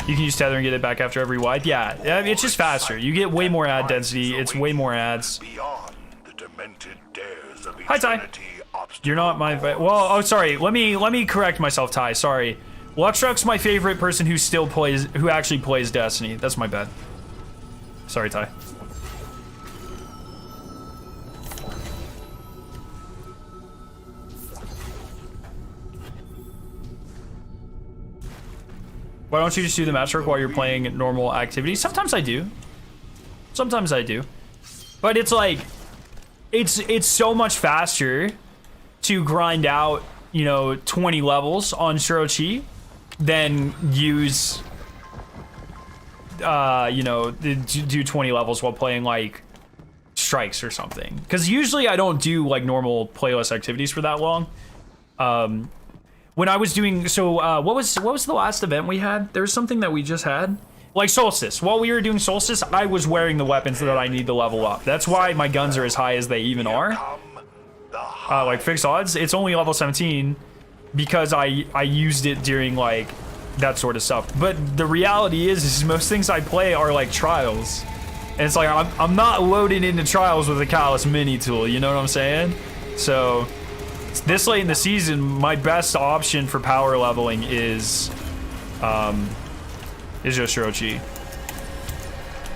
You can use tether and get it back after every wipe. Yeah, it's just faster. You get way more ad density. It's way more ads. Hi, Ty. You're not my... Well, oh, sorry. Let me correct myself, Ty. Sorry. Lux Truck's my favorite person who actually plays Destiny. That's my bad. Sorry, Ty. Why don't you just do the match work while you're playing normal activities? Sometimes I do. Sometimes I do. But it's like, it's so much faster to grind out, you know, 20 levels on Shirochi than use... you know, do 20 levels while playing like strikes or something. Because usually I don't do like normal playlist activities for that long. When I was doing what was the last event we had? There was something that we just had. Like Solstice. While we were doing Solstice, I was wearing the weapons that I need to level up. That's why my guns are as high as they even are. Like fixed odds, it's only level 17 because I used it during like that sort of stuff. But the reality is most things I play are like trials. And it's like I'm not loaded into trials with a Callus mini tool, you know what I'm saying? So this late in the season, my best option for power leveling is Yoshirochi.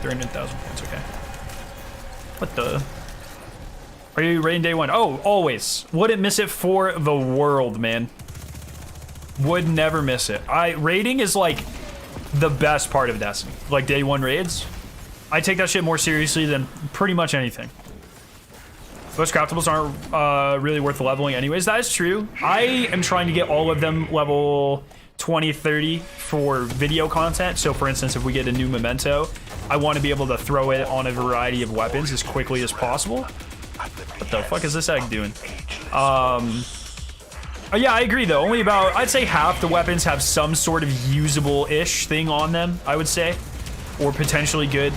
300,000 points, okay. What the? Are you raiding day one? Oh, always. Wouldn't miss it for the world, man. Would never miss it. Raiding is like the best part of Destiny. Like day one raids. I take that shit more seriously than pretty much anything. Most craftables aren't really worth leveling anyways. That is true. I am trying to get all of them level 20, 30 for video content. So for instance, if we get a new memento, I want to be able to throw it on a variety of weapons as quickly as possible. What the fuck is this egg doing? Oh yeah, I agree though. Only about, I'd say half the weapons have some sort of usable-ish thing on them, I would say. Or potentially good.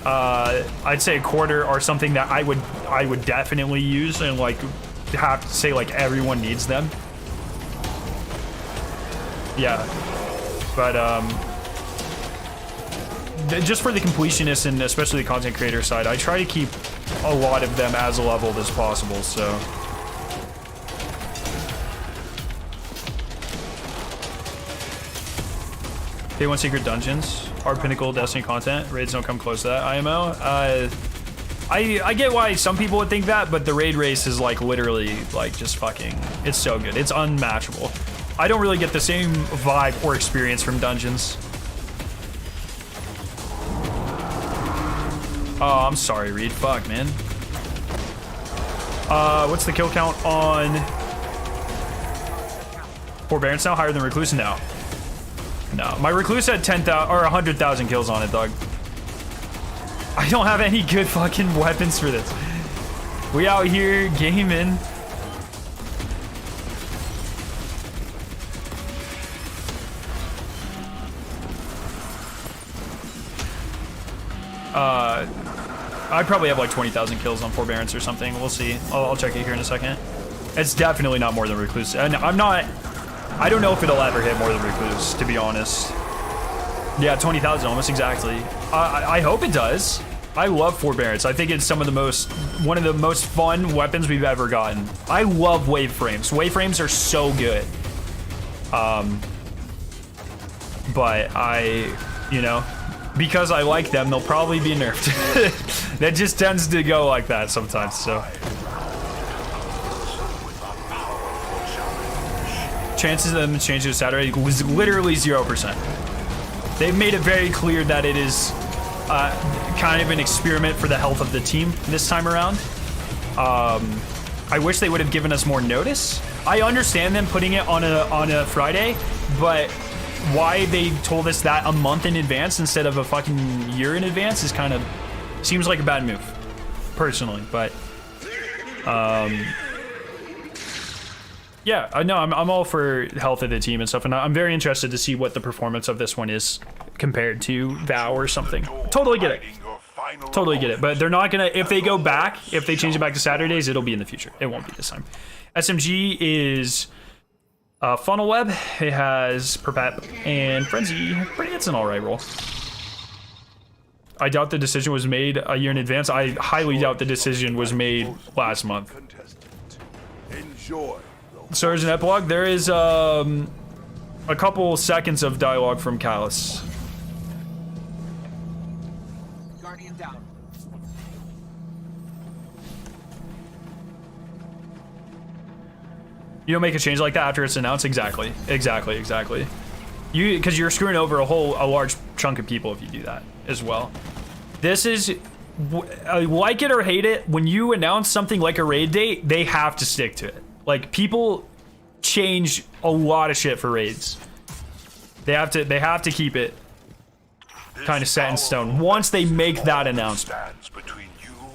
I'd say a quarter are something that I would definitely use and like have to say like everyone needs them. Yeah, but just for the completionists and especially the content creator side, I try to keep a lot of them as leveled as possible. So Day 1 secret dungeons are Pinnacle Destiny content. Raids don't come close to that. IMO. I get why some people would think that, but the raid race is like literally like just fucking. It's so good. It's unmatchable. I don't really get the same vibe or experience from dungeons. Oh, I'm sorry, Reed. Fuck, man. What's the kill count on Forbearance now? Higher than Recluse? No. No. My Recluse had 10,000 or 100,000 kills on it, dog. I don't have any good fucking weapons for this. We out here gaming. I probably have like 20,000 kills on Forbearance or something. We'll see. I'll check it here in a second. It's definitely not more than Recluse. And I don't know if it'll ever hit more than Recluse, to be honest. Yeah, 20,000 almost exactly. I hope it does. I love Forbearance. I think it's one of the most fun weapons we've ever gotten. I love wave frames. Wave frames are so good. But you know, because I like them, they'll probably be nerfed. That just tends to go like that sometimes, so. Chances of them changing to Saturday was literally 0%. They've made it very clear that it is kind of an experiment for the health of the team this time around. I wish they would have given us more notice. I understand them putting it on a Friday, but why they told us that a month in advance instead of a fucking year in advance is kind of seems like a bad move, personally. But yeah, I know I'm all for health of the team and stuff, and I'm very interested to see what the performance of this one is compared to Vow or something. Totally get it. Totally get it. But they're not gonna, if they go back, if they change it back to Saturdays, it'll be in the future. It won't be this time. SMG is Funnel Web. It has Perpet and Frenzy. It's an alright roll. I doubt the decision was made a year in advance. I highly doubt the decision was made last month. Enjoy. So there's an epilogue. There is a couple seconds of dialogue from Callus. Guardian down. You don't make a change like that after it's announced. Exactly. Because you're screwing over a large chunk of people if you do that as well. This is, like it or hate it, when you announce something like a raid date, they have to stick to it. Like, people change a lot of shit for raids. They have to keep it kind of set in stone once they make that announcement.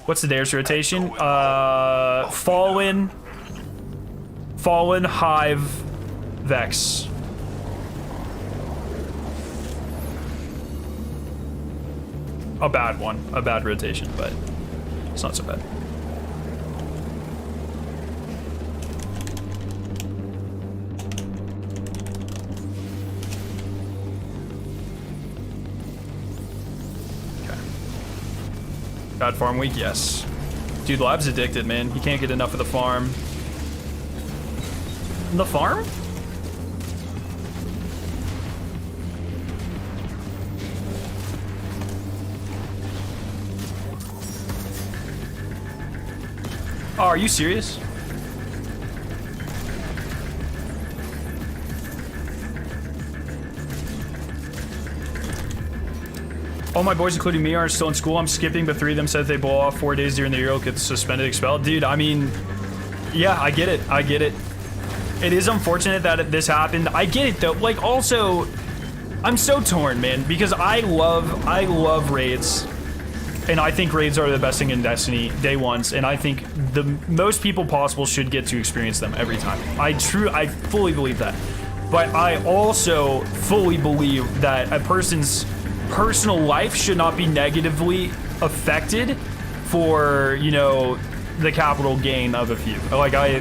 What's the Dare's rotation? Fallen, Hive, Vex. a bad one, a bad rotation, but it's not so bad. Bad farm week, yes. Dude, Lab's addicted, man. He can't get enough of the farm. The farm? Oh, are you serious? All my boys, including me, are still in school. I'm skipping, but 3 of them said if they blow off 4 days during the year, will get suspended, expelled. Dude, I mean, yeah, I get it. I get it. It is unfortunate that this happened. I get it though. Like, also, I'm so torn, man, because I love raids, and I think raids are the best thing in Destiny day ones, and I think the most people possible should get to experience them every time. I fully believe that, but I also fully believe that a person's personal life should not be negatively affected for, you know, the capital gain of a few. Like, I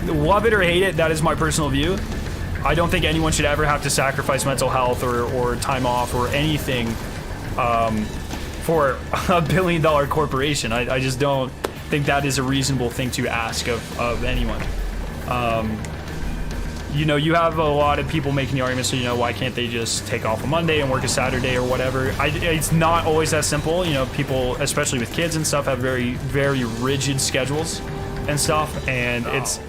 love it or hate it, that is my personal view. I don't think anyone should ever have to sacrifice mental health or time off or anything for a $1 billion corporation. I just don't think that is a reasonable thing to ask of anyone. You know, you have a lot of people making the argument, so, you know, why can't they just take off a Monday and work a Saturday or whatever? It's not always that simple. You know, people, especially with kids and stuff, have very, very rigid schedules and stuff, and it's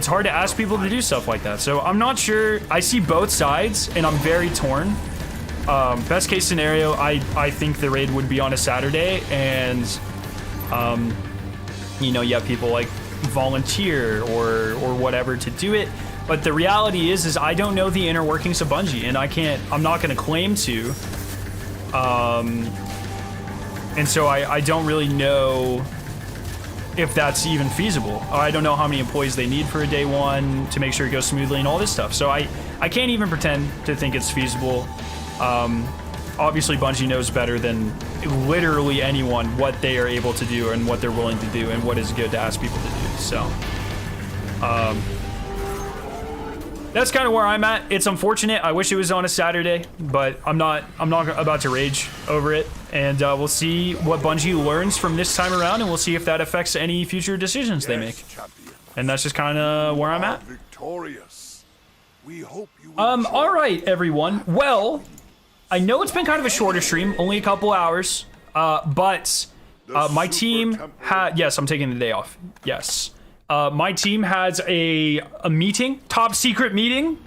hard to ask people to do stuff like that. So I'm not sure. I see both sides, and I'm very torn. Best case scenario, I think the raid would be on a Saturday, and you know, you have people like volunteer or whatever to do it. But the reality is I don't know the inner workings of Bungie, and I'm not going to claim to. And so I don't really know if that's even feasible. I don't know how many employees they need for a day one to make sure it goes smoothly and all this stuff. So I can't even pretend to think it's feasible. Obviously, Bungie knows better than literally anyone what they are able to do and what they're willing to do and what is good to ask people to do. So, that's kind of where I'm at. It's unfortunate. I wish it was on a Saturday, but I'm not about to rage over it. And we'll see what Bungie learns from this time around, and we'll see if that affects any future decisions they make. And that's just kind of where I'm at. We hope you all right, everyone. Well, I know it's been kind of a shorter stream, only a couple hours, but my team had, yes, I'm taking the day off. Yes. My team has a meeting, top secret meeting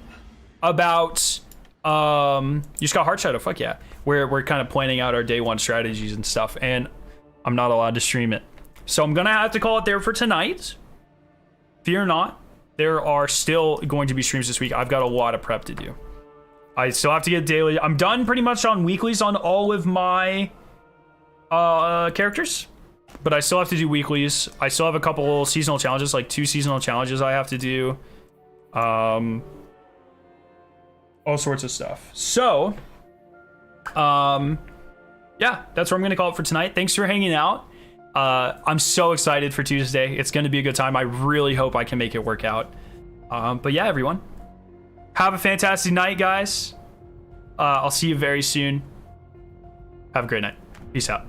about, you just got Heart Shadow, fuck yeah. We're kind of planning out our day one strategies and stuff, and I'm not allowed to stream it. So I'm gonna have to call it there for tonight. Fear not, there are still going to be streams this week. I've got a lot of prep to do. I still have to get daily. I'm done pretty much on weeklies on all of my characters. But I still have to do weeklies. I still have a couple seasonal challenges, like 2 seasonal challenges I have to do. All sorts of stuff. So, yeah, that's where I'm going to call it for tonight. Thanks for hanging out. I'm so excited for Tuesday. It's going to be a good time. I really hope I can make it work out. But yeah, everyone, have a fantastic night, guys. I'll see you very soon. Have a great night. Peace out.